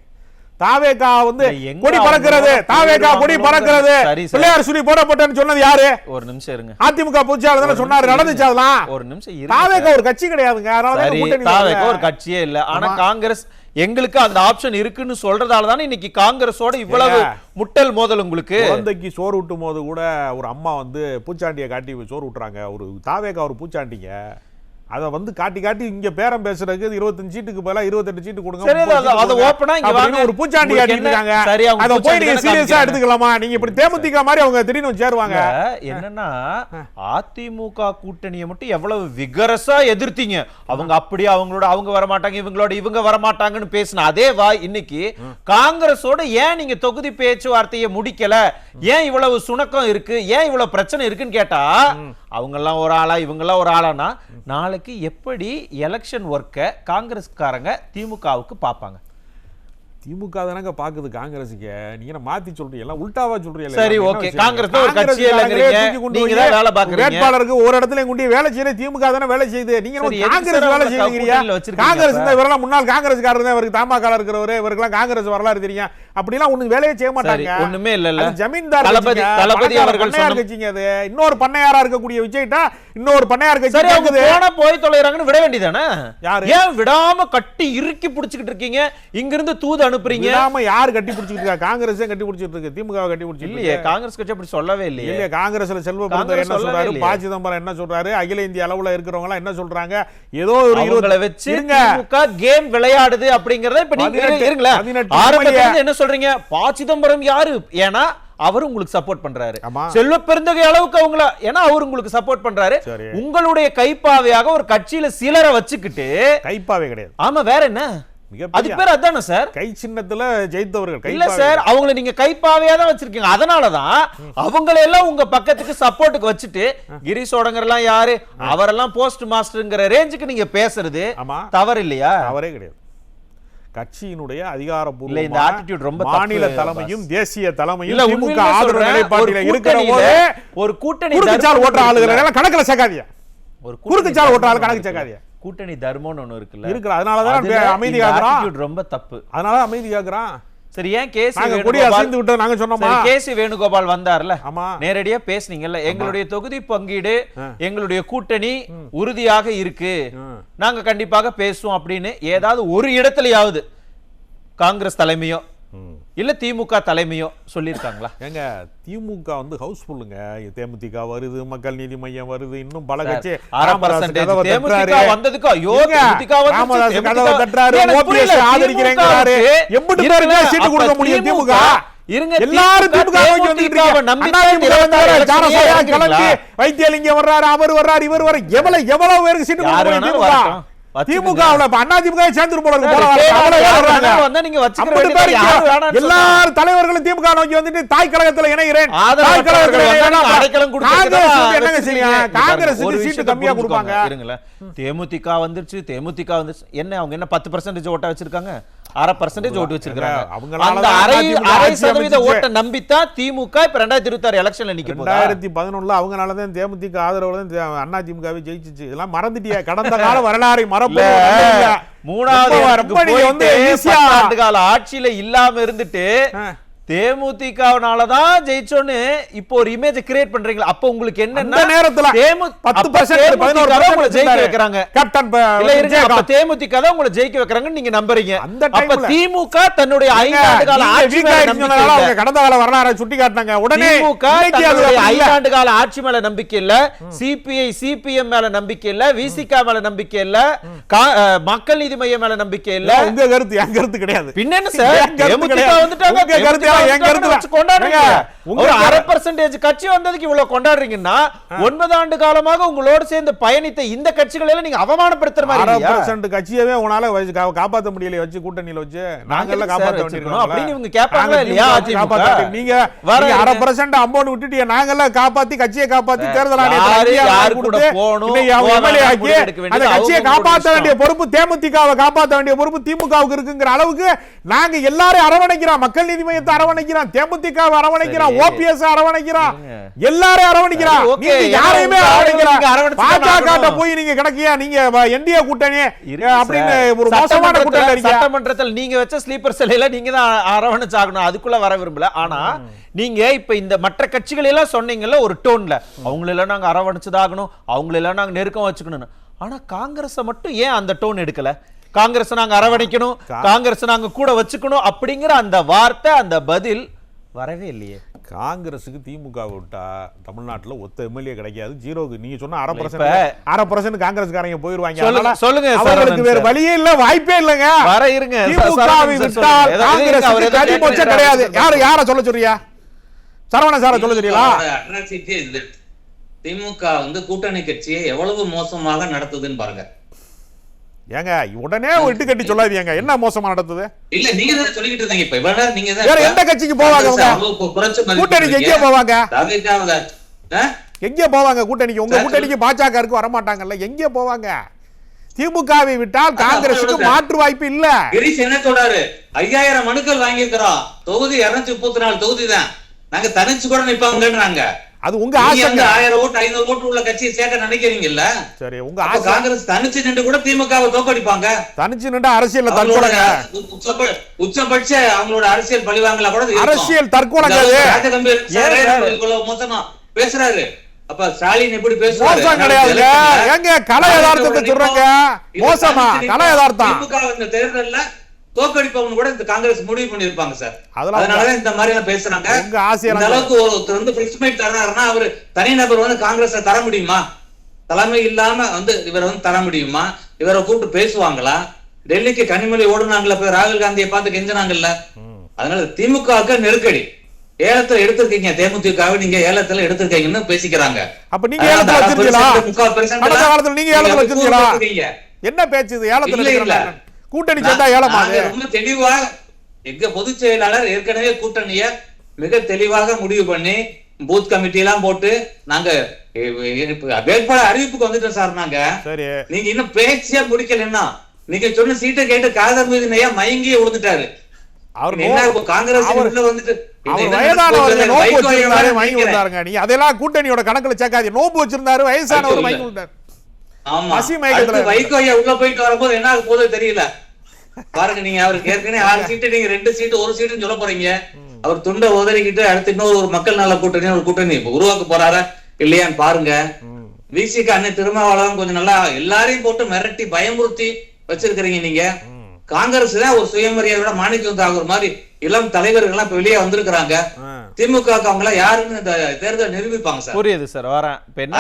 தாவேகா வந்து கொடி பறக்கிறது, தாவேகா கொடி பறக்கிறது, பிள்ளையார் சுழி போடப்பட்டன்னு சொன்னது யாரு? ஒரு நிமிஷம் இருங்க. அதிமுக பொதுச்செயலாளர் தான சொன்னாரு, நடந்துச்சு அதெல்லாம். ஒரு நிமிஷம் இருங்க. தாவேகா ஒரு கட்சி கிடையாதுங்க. அதனால தாவேகா ஒரு கட்சியே இல்ல. ஆனா காங்கிரஸ் எங்களுக்கு அந்த ஆப்ஷன் இருக்குன்னு சொல்றதால தானே இன்னைக்கு காங்கிரஸோட இவ்வளவு முட்டல் மோதல். உங்களுக்கு குழந்தைக்கு சோறு ஊட்டும் போது கூட ஒரு அம்மா வந்து பூச்சாண்டியை காட்டி சோறு ஊட்டுறாங்க. ஒரு தாவேகா ஒரு பூச்சாண்டிங்க. அத வந்து காட்டி காட்டி இங்க பேரம் பேசுறதுக்கு 25 சீட்டுக்கு பதிலா 28 சீட்டு கொடுங்க. அத ஓபனா இங்க வாங்க ஒரு பூச்சாண்டி காட்டிட்டாங்க. அத போய் நீங்க சீரியஸா எடுத்துக்கலாமா? நீங்க இப்படி தேமுதிக மாதிரி அவங்க திடீர்னு சேருவாங்க. என்னன்னா அதிமுக கூட்டணியை மட்டும் எவ்வளவு விகரஸா எதிர்த்தீங்க. அவங்க அப்படியே அவங்க வர மாட்டாங்க, இவங்க வர மாட்டாங்கன்னு பேசின அதே வாய் இன்னைக்கு காங்கிரஸோட ஏன் நீங்க தொகுதி பேச்சுவார்த்தையை முடிக்கல, ஏன் இவ்வளவு சுணக்கம் இருக்கு, ஏன் இவ்வளவு பிரச்சனை இருக்குன்னு கேட்டா அவங்க எல்லாம் ஒரு ஆளா இவங்க எல்லாம் ஒரு ஆளானா நாளைக்கு எப்படி எலெக்ஷன் ஒர்க்கை காங்கிரஸ்காரங்க திமுகவுக்கு பார்ப்பாங்க? திமுக தானங்க பாக்குது காங்கிரஸுக்கு. நீங்க மாத்தி சொல்றீங்க, எல்லாம் உல்டாவா சொல்றீங்க. சரி, ஓகே. காங்கிரஸ் ஒரு கட்சியே இல்லங்கறீங்க, நீங்க தான் வேலை பாக்குறீங்க. வேட்பாளருக்கு ஒரு இடத்துல கொண்டு வேலை செய்யற திமுக தானே வேலை செய்யுது. நீங்க காங்கிரஸ் வேலை செய்யுறீங்க. காங்கிரஸ் இந்த இவரெல்லாம் முன்னாள் காங்கிரஸ்காரர் தான், இவருக்கு தமாகால இருக்கிறவரு, இவருக்கெல்லாம் காங்கிரஸ் வரலாறு தெரியும். அப்படிலாம் ஒண்ணு வேலையே செய்ய மாட்டாங்க. ஒண்ணுமே இல்ல. ஜமீன்தார் தளபதி அவர்கள் சொன்ன கட்சிங்க. அது இன்னொரு பண்ணையாரா இருக்கக்கூடிய விஜய்டா இன்னொரு பண்ணையார் கட்சி இருக்குது. போனா போய் தொலைறாங்கன்னு விட வேண்டியதானே? ஏன் விடாம கட்டி இறுக்கி பிடிச்சிட்டு இருக்கீங்க? இங்க இருந்து தூது அனுப்புறீங்க. யாரு கட்டி பிடிச்சிட்டு இருக்கா? காங்கிரஸே கட்டி பிடிச்சிட்டு இருக்கு. திமுக கட்டி பிடிச்சிட்டு இல்லையே. காங்கிரஸ் கட்சி அப்படி சொல்லவே இல்லையே. இல்லையே. காங்கிரஸ்ல செல்வ பெருந்தகை என்ன சொல்றாரு, ப. சிதம்பரம் என்ன சொல்றாரு, அகில இந்திய அளவுல இருக்கிறவங்க எல்லாம் என்ன சொல்றாங்க? ஏதோ ஒரு 20 வச்சு திமுக கேம் விளையாடுது அப்படிங்கறத இப்ப நீங்க இருங்களே. ஆரம்பத்துல என்ன சொல்றீங்க? ப. சிதம்பரம் யாரு? ஏன்னா அவர் உங்களுக்கு சப்போர்ட் பண்றாரு. செல்வ பெருந்தகை அளவுக்கு அவங்கள, ஏன்னா அவர் உங்களுக்கு சப்போர்ட் பண்றாரு. உங்களுடைய கைப்பாவையாக ஒரு கட்சியில சிலரை வச்சுக்கிட்டு. கைப்பாவை கிடையாது. ஆமா, வேற என்ன? அது பேர் அதானே சார்? கை சின்னத்துல ஜெயித்தவர்கள். இல்ல சார், அவங்களை நீங்க கைப்பாவையா தான் வச்சிருக்கீங்க. அதனாலதான் அவங்களை எல்லாம் உங்க பக்கத்துக்கு சப்போர்ட்டுக்கு வச்சுட்டு கிரீஷ் சோடங்கர்லாம் யாரு, அவரெல்லாம் போஸ்ட் மாஸ்டர்ங்கிற ரேஞ்சுக்கு நீங்க பேசுறது தவறு இல்லையா? தவறே கிடையாது. கட்சியினுடைய அதிகாரப்பூர்வ இந்த ஆட்டிட்யூட் ரொம்ப மாநில தலைமையும் தேசிய தலைமையும் திமுக ஆதரவு நிலைப்பாட்டில இருக்கிற போது ஒரு கூட்டணி குறுக்குச்சால் ஓட்டுற ஆளுகளை எல்லாம் கணக்குல சேர்க்காதீங்க. ஒரு குறுக்குச்சால் ஓட்டுற ஆளு கணக்கு சேர்க்காதீங்க. கூட்டணி தர்மம்னு ஒண்ணு இருக்குல்ல, இருக்கு. அதனாலதான் அமைதி காக்குறான். ரொம்ப தப்பு. அதனால அமைதி காக்குறான். சரி, ஏன் கேசி வேணுகோபால் வந்தார்ல, நேரடியா பேசுனீங்கல்ல, எங்களுடைய தொகுதி பங்கீடு எங்களுடைய கூட்டணி உறுதியாக இருக்கு, நாங்க கண்டிப்பாக பேசுவோம் அப்படின்னு ஏதாவது ஒரு இடத்துலயாவது காங்கிரஸ் தலைமையோ இல்ல திமுக தலைமையோ சொல்லிருக்காங்களா? ஏங்க, திமுக வந்து ஹவுஸ்ஃபுல்லுங்க. தேமுதிக வருது, மக்கள் நீதி மையம் வருது, இன்னும் பல கட்சி வந்ததுக்கு ஐயோ ஆதரிக்கிறேன். எப்படி சீட்டு கொடுக்க முடியும் திமுக? இருங்க, எல்லாரும் திமுக திமுக நோக்கி வந்துட்டு திமுகவை நம்பி அண்ணா தான் திமுக வந்தாரு, election ஜானசாயா ஏன் கிளம்பி, வைத்தியலிங்கம் வர்றாரு, அவர் வர்றாரு, இவர் வர்றாரு. எவ்வளவு பேருக்கு சீட்டு யாரு கொடுக்க வேணாலும் திமுக? வரட்டும். திமுக அண்ணா திமுக சேர்ந்து போல இருக்கு. சார், போல யாரு அவ்வளவு பேர் வேணாலும் வர்றாங்க. வந்தா நீங்க வச்சுக்கிற 50 பேர் வேண்டியது யாரு வேணாம்னு எல்லாரும் தலைவர்களும் திமுக நோக்கி வந்துட்டு தாய் கழகத்துல இணைகிறேன். ஆதரவு தாய் கழகத்துல வந்தா இணைகிறேன். நீங்க அடைக்கலம் கொடுக்கறதுக்கு காங்கிரஸ் தான் என்னங்க வச்சிருக்கீங்க. செய்யும்? இங்க பாருங்க, காங்கிரஸ் ஒரு சீட்டு விஷயத்தை கம்மியா புரிஞ்சுக்கோங்க. கொடுப்பாங்க. இருங்களேன். தேமுதிக வந்துருச்சு என்ன அவங்க என்ன 10% ஓட்டா வச்சிருக்காங்க, 1/2% ஓட்டு வச்சிருக்காங்க. அவங்களால அந்த தான் அரை அதிமுக அரை ஆட்சி சதவீத அமைச்சிச்சு. ஓட்டை நம்பித்தான் திமுக இப்ப 2026 எலெக்ஷன்ல நிக்க போகுது. 2011 அவங்கனாலதான் தேமுதிக ஆதரவுல தான் அண்ணா திமுகவை ஜெயிச்சிச்சு. இதெல்லாம் மறந்துட்டியா? கடந்த கால வரலாறை மறப்பது நல்லதில்ல. மூணாவது ரொம்ப இடத்துக்கு நீங்க வந்து போயிட்டு ஈஸியா 10 ஆண்டு கால ஆட்சியில இல்லாம இருந்துட்டு தேமுதிகனாலதான் ஜெயிச்சோன்னு இப்போ ஒரு இமேஜ் கிரியேட் பண்றீங்களா? அப்ப உங்களுக்கு என்னன்னா அந்த நேரத்துல 10% 11% உங்களை ஜெயிக்க வைக்கிறாங்க. கேப்டன் இல்ல இருங்க, அப்ப தேமுதிக தான் உங்களை ஜெயிக்க வைக்கிறாங்கன்னு நீங்க நம்புறீங்க. அந்த அப்ப டைம்ல திமுக தன்னுடைய 5 ஆண்டு கால ஆட்சி மேல நம்பிக்கை இல்ல. அவங்க கடந்த கால வரலாறை சுட்டி காட்டினாங்க. உடனே திமுக இன்னைக்கு அது தன்னுடைய அப்படி 5 இல்ல. ஆண்டு கால ஆட்சி மேல நம்பிக்கை இல்ல, சிபிஐ சிபிஎம் மேல நம்பிக்கை இல்ல, விசிக மேல நம்பிக்கை இல்ல, மக்கள் நீதி மையம் மேல நம்பிக்கை இல்ல. உங்க கருத்து என் கருத்து கிடையாது. பின்ன என்ன சார், என் கருத்து தேமுதிக கிடையாது. வந்துட்டாங்க, உங்க கருத்து தேமுதிக என் கருத்து வச்சு கொண்டாடுறீங்க. உங்க ஒரு 1/2% கட்சி வந்ததுக்கு இவ்வளவு கொண்டாடுறீங்கன்னா 9 ஆண்டு காலமாக உங்களோட சேர்ந்து பயணித்த இந்த கட்சிகளை எல்லாம் நீங்க அவமானப்படுத்துற மாதிரி இல்லையா? 1/2% கட்சியவே உங்களால காப்பாத்த முடியல வச்சு கூட்டணியில வச்சு நாங்க எல்லாம் காப்பாத்த வச்சிருக்கணும் அப்படின்னு வேண்டியிருக்கோம். இவங்க கேட்பாங்களா இல்லையா? நீங்க வர 1/2% அமௌண்ட் விட்டுட்டு நாங்க எல்லாம் காப்பாத்தி கட்சியை காப்பாத்தி தேர்தல் யாரு யாரு கூட போகணும், எம்எல்ஏ ஆக்கி முடிவு எடுக்க வேண்டியது அந்த கட்சியை அவங்க காப்பாற்ற இஷ்டம். வேண்டிய பொறுப்பு தேமுதிகவை காப்பாற்ற வேண்டிய பொறுப்பு திமுகவுக்கு இருக்குங்கிற அளவுக்கு நாங்க எல்லாரும் அரவணைக்கிறோம். மக்கள் நீதி மையத்தை அரவணைக்கிறோம், தேமுதிகவை அரவணைக்கிறோம், ஓபிஎஸ் அரவணைக்கிறோம், எல்லாரும் அரவணைக்கிறோம். சரி, ஓகே. நீங்க யாரையுமே நீங்க அரவணைக்கிறோம். அரவணைச்சு தான் பாஜக ஆகணும். போய் நீங்க கிடக்கியா? நீங்க என்டிஏ கூட்டணி இருக்கு அப்படின்னு சார். ஒரு மோசமான கூட்டணி இருக்கீங்க. சட்டமன்றத்தில் நீங்க வச்ச ஸ்லீப்பர் செல்லையில நீங்க தான் அரவணைச்சாகணும். அதுக்குள்ள வர விரும்பல. ஆனா நீங்க இப்ப இந்த மற்ற கட்சிகள் எல்லாம் சொன்னீங்கல்ல ஒரு டோன்ல, அவங்களெல்லாம் நாங்க அரவணைச்சதாகணும், அவங்களெல்லாம் நாங்க நெருக்கம் வச்சுக்கணும். ஆனா காங்கிரஸ் மட்டும் ஏன் அந்த டோன் எடுக்கல? காங்கிரஸ் நாங்க அரவணைக்கணும், காங்கிரஸ் நாங்க கூட வச்சுக்கணும் அப்படிங்கிற அந்த வார்த்தை, அந்த பதில் வரவே இல்லையே. காங்கிரஸுக்கு திமுக விட்டா தமிழ்நாட்டுல ஒத்த எம்எல்ஏ கிடைக்காது. ஜீரோக்கு நீங்க சொன்ன 1/2% காங்கிரஸ்காரங்க போயிருவாங்க. சொல்லுங்க சார், அவங்களுக்கு வேற வழியே இல்ல, வாய்ப்பே இல்லங்க. வர இருங்க. திமுகவை விட்டால் காங்கிரஸுக்கு கடிமொச்ச கிடையாது. யார சொல்ல சொல்றியா? சரவண சார சொல்ல சொல்றீங்களா? திமுக வந்து கூட்டணி கட்சியை எவ்வளவு மோசமாக நடத்துதுன்னு பாருங்க. ஏங்க உடனே இட்டு கட்டி சொல்லாதீங்க. என்ன மோசமா நடத்துது? இல்ல நீங்க தான் சொல்லிட்டு இருந்தீங்க. இப்ப இவரா நீங்க தான் வேற எந்த கட்சிக்கு போவாங்க அவங்க? கூட்டணிக்கு எங்க போவாங்க? எங்க போவாங்க கூட்டணிக்கு? உங்க கூட்டணிக்கு பாஜகவுக்கு வர மாட்டாங்கல்ல, எங்க போவாங்க? திமுகவை விட்டால் காங்கிரசுக்கு மாற்று வாய்ப்பு இல்ல. கிரீஷ் என்ன சொல்றாரு? 5000 மனுக்கள் வாங்கி இருக்கிறோம், தொகுதி 234 தொகுதி தான், நாங்க தனிச்சு கூட நிப்பாங்கன்றாங்க. அது உங்க ஆசை. 1000 ஓட்டு 500 ஓட்டு உள்ள கட்சியை சேர்க்க நினைக்கிறீங்கல்ல? சரி, உங்க ஆசை. காங்கிரஸ் தனிச்சு நின்று கூட திமுகவை தோக்கடிப்பாங்க. தனிச்சு நின்று அரசியல் தற்கொலைங்க. உச்சபட்ச அவங்களோட அரசியல் பழிவாங்கல கூட அரசியல் தற்கொலைங்க. மோசமா பேசுறாரு. அப்ப ஸ்டாலின் எப்படி பேசுறாரு? மோசம் கிடையாதுங்க. எங்க கலை யதார்த்தத்தை சொல்றங்க? மோசமா கலை யதார்த்தம். திமுக இந்த தேர்தல்ல தோக்கடிப்பவங்க கூட இந்த காங்கிரஸ் முடிவு பண்ணிருப்பாங்க சார். அதனாலதான் இந்த மாதிரி எல்லாம் பேசுறாங்க. உங்க ஆசையா இந்த அளவுக்கு ஒருத்தர் வந்து பிரிஸ்மைட் தர்றாருன்னா அவரு தனிநபர் வந்து காங்கிரஸ் தர முடியுமா? தலைமை இல்லாம வந்து இவரை வந்து தர முடியுமா? இவரை கூப்பிட்டு பேசுவாங்களா? டெல்லிக்கு கனிமொழி ஓடுனாங்கல்ல, போய் ராகுல் காந்தியை பார்த்து கெஞ்சினாங்கல்ல. அதனால திமுகவுக்கு நெருக்கடி. ஏலத்துல எடுத்திருக்கீங்க, தேமுதிகவை நீங்க ஏலத்துல எடுத்திருக்கீங்கன்னு பேசிக்கிறாங்க. அப்ப நீங்க ஏலத்துல வச்சிருக்கீங்களா? கடந்த காலத்துல நீங்க ஏலத்துல வச்சிருக்கீங்களா? என்ன பேச்சு இது? ஏலத்துல கூட்டணி சேர்ந்தா ஏலமா? ரொம்ப தெளிவா எங்க பொதுச் செயலாளர் ஏற்கனவே கூட்டணிய மிக தெளிவாக முடிவு பண்ணி பூத் கமிட்டி எல்லாம் போட்டு நாங்க வேட்பாளர் அறிவிப்புக்கு வந்துட்டோம் சார். நாங்க நீங்க இன்னும் பேச்சியா முடிக்கலன்னா நீங்க சொன்ன சீட்டை கேட்டு காதர் மீது நையா மயங்கியே விழுந்துட்டாரு. காங்கிரஸ் வந்துட்டு அதெல்லாம் கூட்டணியோட கணக்குல சேர்க்காது. நோம்பு வச்சிருந்தாரு, வயசானவர் மயங்கி விட்டாரு. வைகோ ஐயா உள்ள போயிட்டு வரும்போது என்ன ஆக போதோ தெரியல. பாருங்க, நீங்க அவருக்கு ஏற்கனவே 6 சீட்டு, நீங்க 2 சீட்டு 1 சீட்டுன்னு சொல்ல போறீங்க. அவர் துண்டை உதறிக்கிட்டு அடுத்து இன்னொரு ஒரு மக்கள் நல கூட்டணி ஒரு கூட்டணி உருவாக்க போறாரா இல்லையான்னு பாருங்க. விசிக அண்ணன் திருமாவளவன் கொஞ்சம் நல்லா எல்லாரையும் போட்டு மிரட்டி பயமுறுத்தி வச்சிருக்கிறீங்க. நீங்க காங்கிரஸ் தான் ஒரு சுயமரியாதையோட மாணிக்கம் தாகூர் மாதிரி இளம் தலைவர்கள் எல்லாம் இப்ப வெளியே வந்திருக்கிறாங்க. திமுக அவங்க யாருன்னு இந்த தேர்தல் நிரூபிப்பாங்க சார். புரியுது சார்.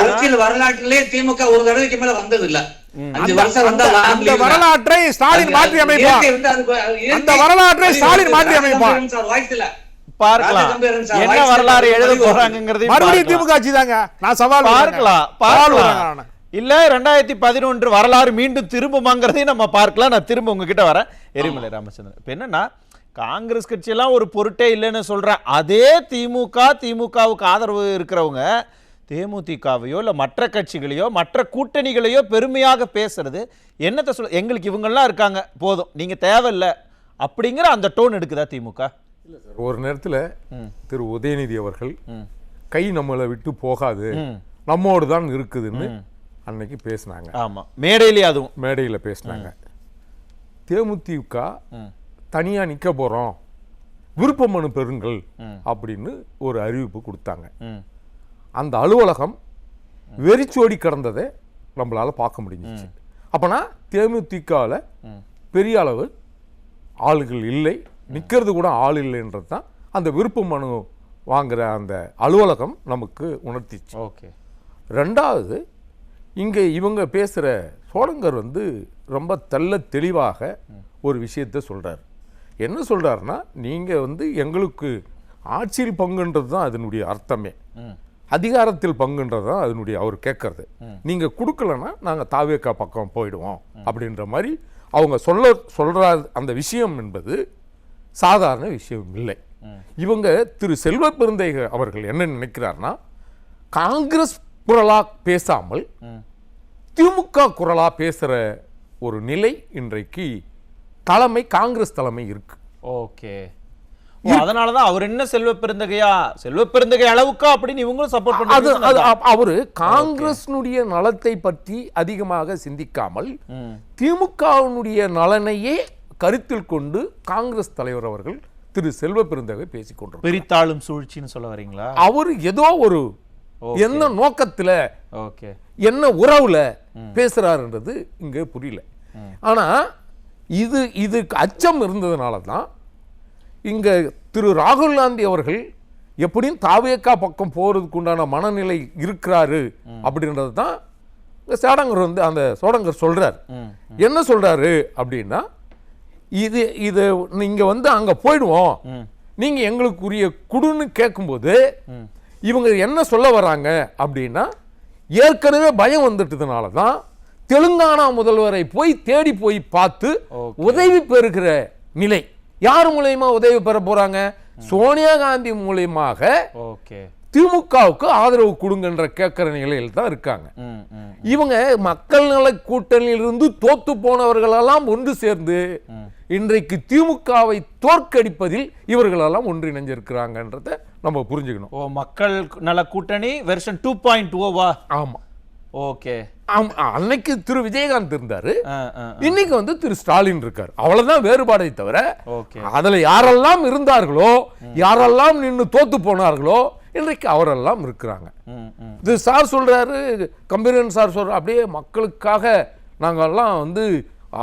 அரசியல் வரலாற்றிலே திமுக ஒரு தடவைக்கு மேல வந்தது இல்ல. 5 வருஷம் வந்தா அந்த வரலாற்றை ஸ்டாலின் மாற்றி அமைப்பார். அந்த வரலாற்றை ஸ்டாலின் மாற்றி அமைப்பார். பார்க்கலாம் ராஜகம்பீரன் சார் என்ன வாய்ஸ் வரலாறு எழுத பதிவு போறாங்கிறதையும் மறுபடியும் பார்க்கலாம். திமுக ஆட்சி தாங்க. நான் சவால் பார்க்கலாம் சவால் பார்க்கலாம். இல்ல 2011 வரலாறு மீண்டும் திரும்புமாங்கிறதையும் நம்ம பார்க்கலாம். நான் திரும்ப உங்ககிட்ட வரேன். எரிமலை ராமச்சந்திரன், இப்ப என்னன்னா காங்கிரஸ் கட்சியெல்லாம் ஒரு பொருட்டே இல்லைன்னு சொல்றேன். அதே திமுகவுக்கு ஆதரவு இருக்கிறவங்க தேமுதிகவையோ இல்ல மற்ற கட்சிகளையோ மற்ற கூட்டணிகளையோ பெருமையாக பேசுறது என்னத்தை சொல்ல, எங்களுக்கு இவங்கெல்லாம் இருக்காங்க போதும் நீங்க தேவையில்லை அப்படிங்கிற அந்த டோன் எடுக்குதா திமுக? ஒரு நேரத்தில் திரு உதயநிதி அவர்கள் கை நம்மளை விட்டு போகாது, நம்மோடு தான் இருக்குதுன்னு அன்னைக்கு பேசினாங்க. ஆமா, மேடையிலே அதுவும் மேடையில் பேசினாங்க. தேமுதிக தனியாக நிற்க போகிறோம், விருப்ப மனு பெறுங்கள் அப்படின்னு ஒரு அறிவிப்பு கொடுத்தாங்க. அந்த அலுவலகம் வெறிச்சோடி கிடந்ததை நம்மளால பார்க்க முடிஞ்சிச்சு. அப்போனா தேமுதிகவில் பெரிய அளவு ஆளுகள் இல்லை, நிற்கிறது கூட ஆள் இல்லைன்றது தான் அந்த விருப்ப மனு வாங்குற அந்த அலுவலகம் நமக்கு உணர்த்திச்சு. ஓகே. ரெண்டாவது, இங்கே இவங்க பேசுகிற சோடங்கர் ரொம்ப தெளிவாக ஒரு விஷயத்தை சொல்கிறார். என்ன சொல்கிறாருன்னா, நீங்கள் எங்களுக்கு ஆட்சியில் பங்குன்றது தான் அதனுடைய அர்த்தமே, அதிகாரத்தில் பங்குன்றது தான் அதனுடைய அவர் கேட்கறது. நீங்கள் கொடுக்கலன்னா நாங்கள் தாவேக்கா பக்கம் போயிடுவோம் அப்படின்ற மாதிரி அவங்க சொல்கிற அந்த விஷயம் என்பது சாதாரண விஷயம் இல்லை. இவங்க திரு செல்வ பெருந்தகை அவர்கள் என்ன நினைக்கிறார்னா, காங்கிரஸ் குரலா பேசாமல் திமுக குரலா பேசுற ஒரு நிலை இன்றைக்கு காங்கிரஸ் தலைமை இருக்கு. ஓகே. அதனாலதான் அவர் என்ன செல்வ பெருந்தகை அளவுக்கா அப்படின்னு இவங்களும் சப்போர்ட் பண்றாங்க. அவரு காங்கிரஸ்னுடைய நலத்தை பற்றி அதிகமாக சிந்திக்காமல் திமுகவினுடைய நலனையே கருத்தில் கொண்டு காங்கிரஸ் தலைவர் அவர்கள் திரு செல்வ பெருந்தகை பேசிக்கொண்டார். பிரித்தாளும் சூழ்ச்சின்னு சொல்ல வரீங்களா? அவர் ஏதோ ஒரு என்ன நோக்கத்துல, ஓகே, என்ன உறவுல பேசுறாருன்றது இங்க புரியல. ஆனா இதுக்கு அச்சம் இருந்ததுனால தான் இங்க திரு ராகுல் காந்தி அவர்கள் எப்படியும் தாவேக்கா பக்கம் போறதுக்கு உண்டான மனநிலை இருக்கிறாரு அப்படின்றது தான் சோடங்கர் அந்த சோடங்கர் சொல்றாரு. என்ன சொல்றாரு அப்படின்னா, இது நீங்க அங்க போயிடுவோம், நீங்க எங்களுக்குரிய குடுன்னு கேட்கும்போது இவங்க என்ன சொல்ல வராங்க அப்படின்னா, ஏற்கனவே பயம் வந்துட்டதுனால தான் தெலுங்கானா முதல்வரை தேடி போய் பார்த்து உதவி பெறுகிற நிலை. யார் மூலமா உதவி பெற போறாங்க? சோனியா காந்தி மூலமாக திமுகவுக்கு ஆதரவு கொடுங்கன்ற கேட்கிற நிலையில் தான் இருக்காங்க. இவங்க மக்கள் நல கூட்டணியிலிருந்து தோத்து போனவர்களெல்லாம் ஒன்று சேர்ந்து இன்றைக்கு திமுகவை தோற்கடிப்பதில் இவர்களெல்லாம் ஒன்றிணைஞ்சிருக்கிறாங்கன்றத நம்ம புரிஞ்சுக்கணும். மக்கள் நல கூட்டணி வெர்ஷன் 2.0வா? ஆமா. ஓகே. அன்னைக்கு திரு விஜயகாந்த் இருந்தாரு, இன்னைக்கு திரு ஸ்டாலின் இருக்காரு. அவ்வளவுதான் வேறுபாடை தவிர அதுல யாரெல்லாம் இருந்தார்களோ, யாரெல்லாம் நின்று தோத்து போனார்களோ இன்றைக்கு அவரெல்லாம் இருக்கிறாங்க. இது சார் சொல்றாரு, கம்பீரன் சார் சொல்ற அப்படியே மக்களுக்காக நாங்கெல்லாம்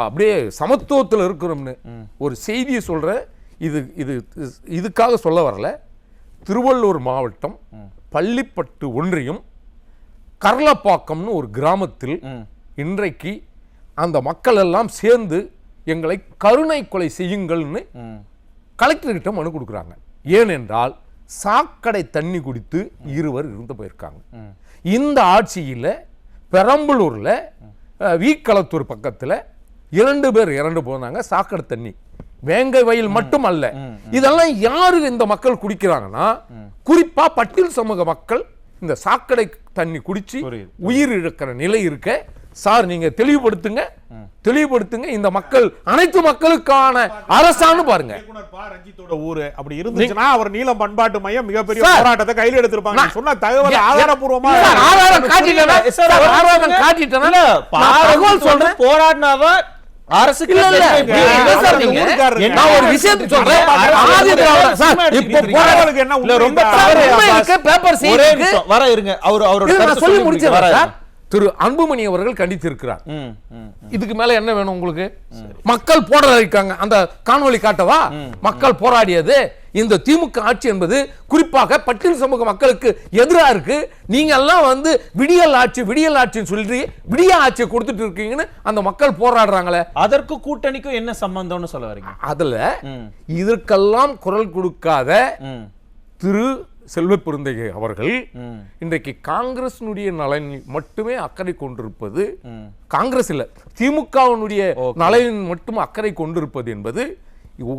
அப்படியே சமத்துவத்தில் இருக்கிறோம்னு ஒரு செய்தியை சொல்ற. இதுக்காக சொல்ல வரல. திருவள்ளூர் மாவட்டம் பள்ளிப்பட்டு ஒன்றியம் கர்லப்பாக்கம்னு ஒரு கிராமத்தில் இன்றைக்கு அந்த மக்கள் எல்லாம் சேர்ந்து எங்களை கருணை கொலை செய்யுங்கள்னு கலெக்டர்கிட்ட மனு கொடுக்குறாங்க. ஏனென்றால் சாக்கடை தண்ணி குடித்து 2 இருந்து போயிருக்காங்க. இந்த ஆட்சியில் பெரம்பலூர்ல வீக்களத்தூர் பக்கத்தில் 2 பேர் இறந்து போனாங்க. சாக்கடை தண்ணி வேங்கை வயல் மட்டும் அல்ல, இதெல்லாம் யாரு இந்த மக்கள் குடிக்கிறாங்கன்னா, குறிப்பா பட்டியல் சமூக மக்கள் இந்த சாக்கடை தண்ணி குடிச்சு உயிர் இழக்கிற நிலை இருக்க. சார் நீங்க தெளிவுபடுத்துங்க. இந்த மக்கள் அனைத்து மக்களுக்கான அரசான்னு பாருங்க. ஊரு அப்படி இருந்துச்சுன்னா அவர் நீலம் பண்பாட்டு மையம் மிகப்பெரிய போராட்டத்தை கையில் எடுத்திருப்பாங்க. சொன்ன தகவல் ஆதாரபூர்வமா தகவல் சொல்றேன். போராடினாதான் அரசுக்கு திரு அன்புமணி அவர்கள் கண்டித்திருக்கிறார். இதுக்கு மேல என்ன வேணும் உங்களுக்கு? மக்கள் போராடிருக்காங்க, அந்த காணொளி காட்டவா? மக்கள் போராடியது இந்த திமுக ஆட்சி என்பது குறிப்பாக பட்டியல் சமூக மக்களுக்கு எதிராக இருக்கு. நீங்க எல்லாம் வந்து விடியல் ஆட்சின்னு சொல்லி விடிய ஆட்சியை கொடுத்துட்டு இருக்கீங்கன்னு அந்த மக்கள் போராடுறாங்களே. அதற்கு கூட்டணிக்கும் என்ன சம்பந்தம்னு சொல்ல வரீங்க? அதுல இதற்கெல்லாம் குரல் கொடுக்காத திரு செல்வ பெருந்தகை அவர்கள் இன்றைக்கு காங்கிரசினுடைய நலனில் மட்டுமே அக்கறை கொண்டிருப்பது, காங்கிரஸ் இல்ல திமுகவினுடைய நலனில் மட்டும் அக்கறை கொண்டிருப்பது என்பது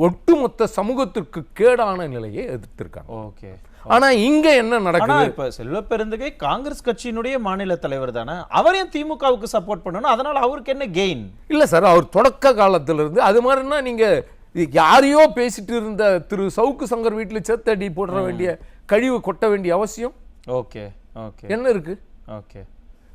ஒட்டுமொத்த சமூகத்திற்கு கேடான நிலையை எதிர்த்திருக்காங்க. ஓகே. ஆனா இங்க என்ன நடக்குது? இப்ப செல்வ பெருந்தகை காங்கிரஸ் கட்சியினுடைய மாநில தலைவர் தானே, அவரையும் திமுகவுக்கு சப்போர்ட் பண்ணணும், அதனால அவருக்கு என்ன கெயின்? இல்ல சார், அவர் தொடக்க காலத்திலிருந்து அது மாதிரினா நீங்க யாரையோ பேசிட்டு இருந்த திரு சவுக்கு சங்கர் வீட்டில் சேத்தடி போடுற வேண்டிய கழிவு கொட்ட வேண்டிய அவசியம் ஓகே ஓகே என்ன இருக்கு? ஓகே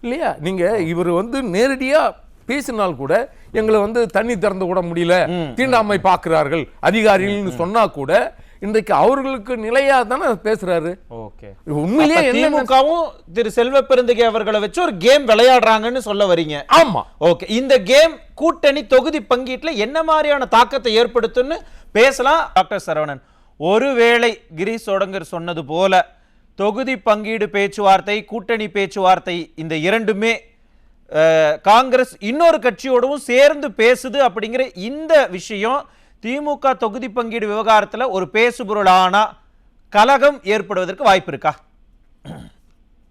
இல்லையா? நீங்க இவர் வந்து நேரடியா பேசினால் கூட எங்களை வந்து தண்ணி திறந்து விட முடியல, தீண்டாமை பார்க்கிறார்கள் அதிகாரிகள்னு சொன்னா கூட இன்றைக்கு அவர்களுக்கு நிலையா தானே பேசுறாரு. ஓகே. உண்மையிலேயே திமுகவும் திரு செல்வ பெருந்தகை அவர்களை வச்சு ஒரு கேம் விளையாடுறாங்கன்னு சொல்ல வரீங்க? ஆமா. ஓகே. இந்த கேம் கூட்டணி தொகுதி பங்கீட்டுல என்ன மாதிரியான தாக்கத்தை ஏற்படுத்தும்னு பேசலாம். டாக்டர் சரவணன், ஒருவேளை கிரீஷ் சோடங்கர் சொன்னது போல தொகுதி பங்கீடு பேச்சுவார்த்தை, கூட்டணி பேச்சுவார்த்தை இந்த இரண்டுமே காங்கிரஸ் இன்னொரு கட்சியோடவும் சேர்ந்து பேசுது அப்படிங்கிற இந்த விஷயம் திமுக தொகுதி பங்கீடு விவகாரத்தில் ஒரு பேசுபொருளானா கலகம் ஏற்படுவதற்கு வாய்ப்பு இருக்கா?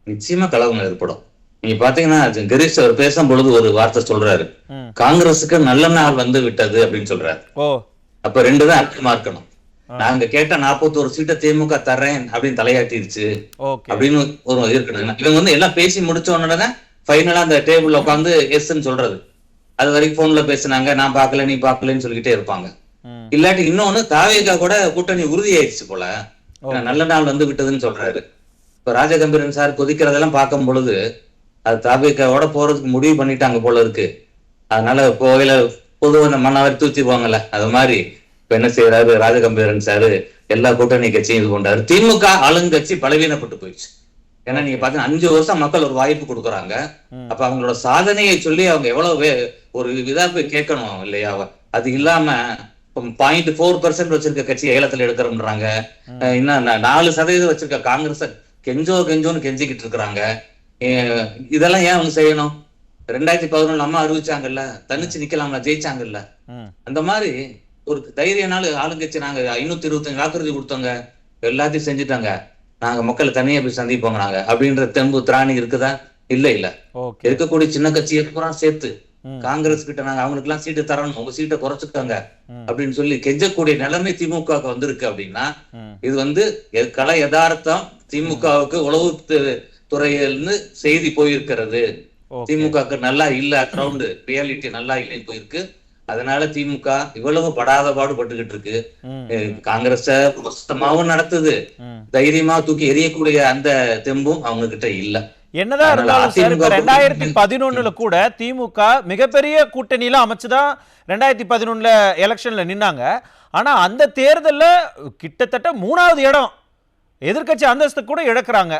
நிச்சயமா கலகம் ஏற்படும். நீங்க பாத்தீங்கன்னா கிரீஷ் அவர் பேசும் பொழுது ஒரு வார்த்தை சொல்றாரு, காங்கிரஸுக்கு நல்ல நாள் வந்து விட்டது அப்படின்னு சொல்றாரு. அப்ப ரெண்டு தான் அர்த்தமா இருக்கணும். நாங்க கேட்ட 41 சீட்டை திமுக தர்றேன் அப்படின்னு தலையாட்டிருச்சு அப்படின்னு ஒரு இருக்கணும். இவங்க வந்து எல்லாம் பேசி முடிச்ச உடனே ஃபைனலா அந்த டேபிள்ல உட்காந்து எஸ்ன்னு சொல்றது. அது வரைக்கும் போன்ல பேசினாங்க, நான் பாக்கல நீ பாக்கலன்னு சொல்லிக்கிட்டே இருப்பாங்க. இல்லாட்டி இன்னொன்னு தாவேகா கூட கூட்டணி உறுதியாயிருச்சு போல, நல்ல நாள் வந்து விட்டதுன்னு சொல்றாரு. இப்ப ராஜகம்பீரன் சார் கொதிக்கிறதெல்லாம் பார்க்கும் பொழுது அது தாவேகாவோட போறதுக்கு முடிவு பண்ணிட்டாங்க போல இருக்கு. அதனால கோயில பொதுவாக இந்த மண்ணாவரி தூத்திடுவாங்கல்ல, அது மாதிரி இப்ப என்ன செய்யறாரு ராஜகம்பீரன் சாரு, எல்லா கூட்டணி கட்சியும் இது கொண்டாரு. திமுக ஆளுங்கட்சி பலவீனப்பட்டு போயிடுச்சு. ஏன்னா நீங்க பாத்தீங்கன்னா 5 வருஷம் மக்கள் ஒரு வாய்ப்பு கொடுக்குறாங்க. அப்ப அவங்களோட சாதனையை சொல்லி அவங்க எவ்வளவு ஒரு இதா போய் கேட்கணும் இல்லையா? அது இல்லாம 0.4% வச்சிருக்க கட்சி ஏலத்துல எடுக்கிறோம்ன்றாங்க. இன்னும் 4% வச்சிருக்க காங்கிரஸ் கெஞ்சோன்னு கெஞ்சிக்கிட்டு இருக்கிறாங்க. இதெல்லாம் ஏன் அவங்க செய்யணும்? 2011 அம்மா அறிவிச்சாங்கல்ல, தனிச்சு நிக்கலாம்ல, ஜெயிச்சாங்கல்ல. அந்த மாதிரி ஒரு தைரியனால ஆளுங்கட்சி நாங்க 525 வாக்குறுதி கொடுத்தோங்க, எல்லாத்தையும் செஞ்சுட்டாங்க, நாங்க மக்களை தனியா போய் சந்திப்போங்க நாங்க அப்படின்ற தெம்பு திராணி இருக்குதா? இல்ல. இருக்கக்கூடிய சின்ன கட்சியை பூரா சேர்த்து காங்கிரஸ் கிட்ட நாங்க அவங்களுக்கு எல்லாம் சீட்டு தரணும், உங்க சீட்டை குறைச்சுக்காங்க அப்படின்னு சொல்லி கெஞ்சக்கூடிய நிலைமை திமுக வந்திருக்கு. அப்படின்னா இது வந்து கலை யதார்த்தம். திமுகவுக்கு உளவு துறையில்னு செய்தி போயிருக்கிறது, திமுக நல்லா இல்ல, கிரவுண்ட் ரியாலிட்டி நல்லா இல்லைன்னு போயிருக்கு. அதனால திமுக இவ்வளவு படாத பாடுபட்டுக்கிட்டு இருக்கு. காங்கிரஸ மொத்தமாவும் நடத்துது, தைரியமா தூக்கி எரியக்கூடிய அந்த தெம்பும் அவங்க கிட்ட இல்ல. என்னதான் இருந்தாலும் 2011 கூட திமுக மிகப்பெரிய கூட்டணியில அமைச்சுதான் 2011 எலெக்ஷன்ல நின்னாங்க. ஆனா அந்த தேர்தல்ல கிட்டத்தட்ட 3வது இடம் எதிர்க்கட்சி அந்தஸ்து கூட இழக்கிறாங்க.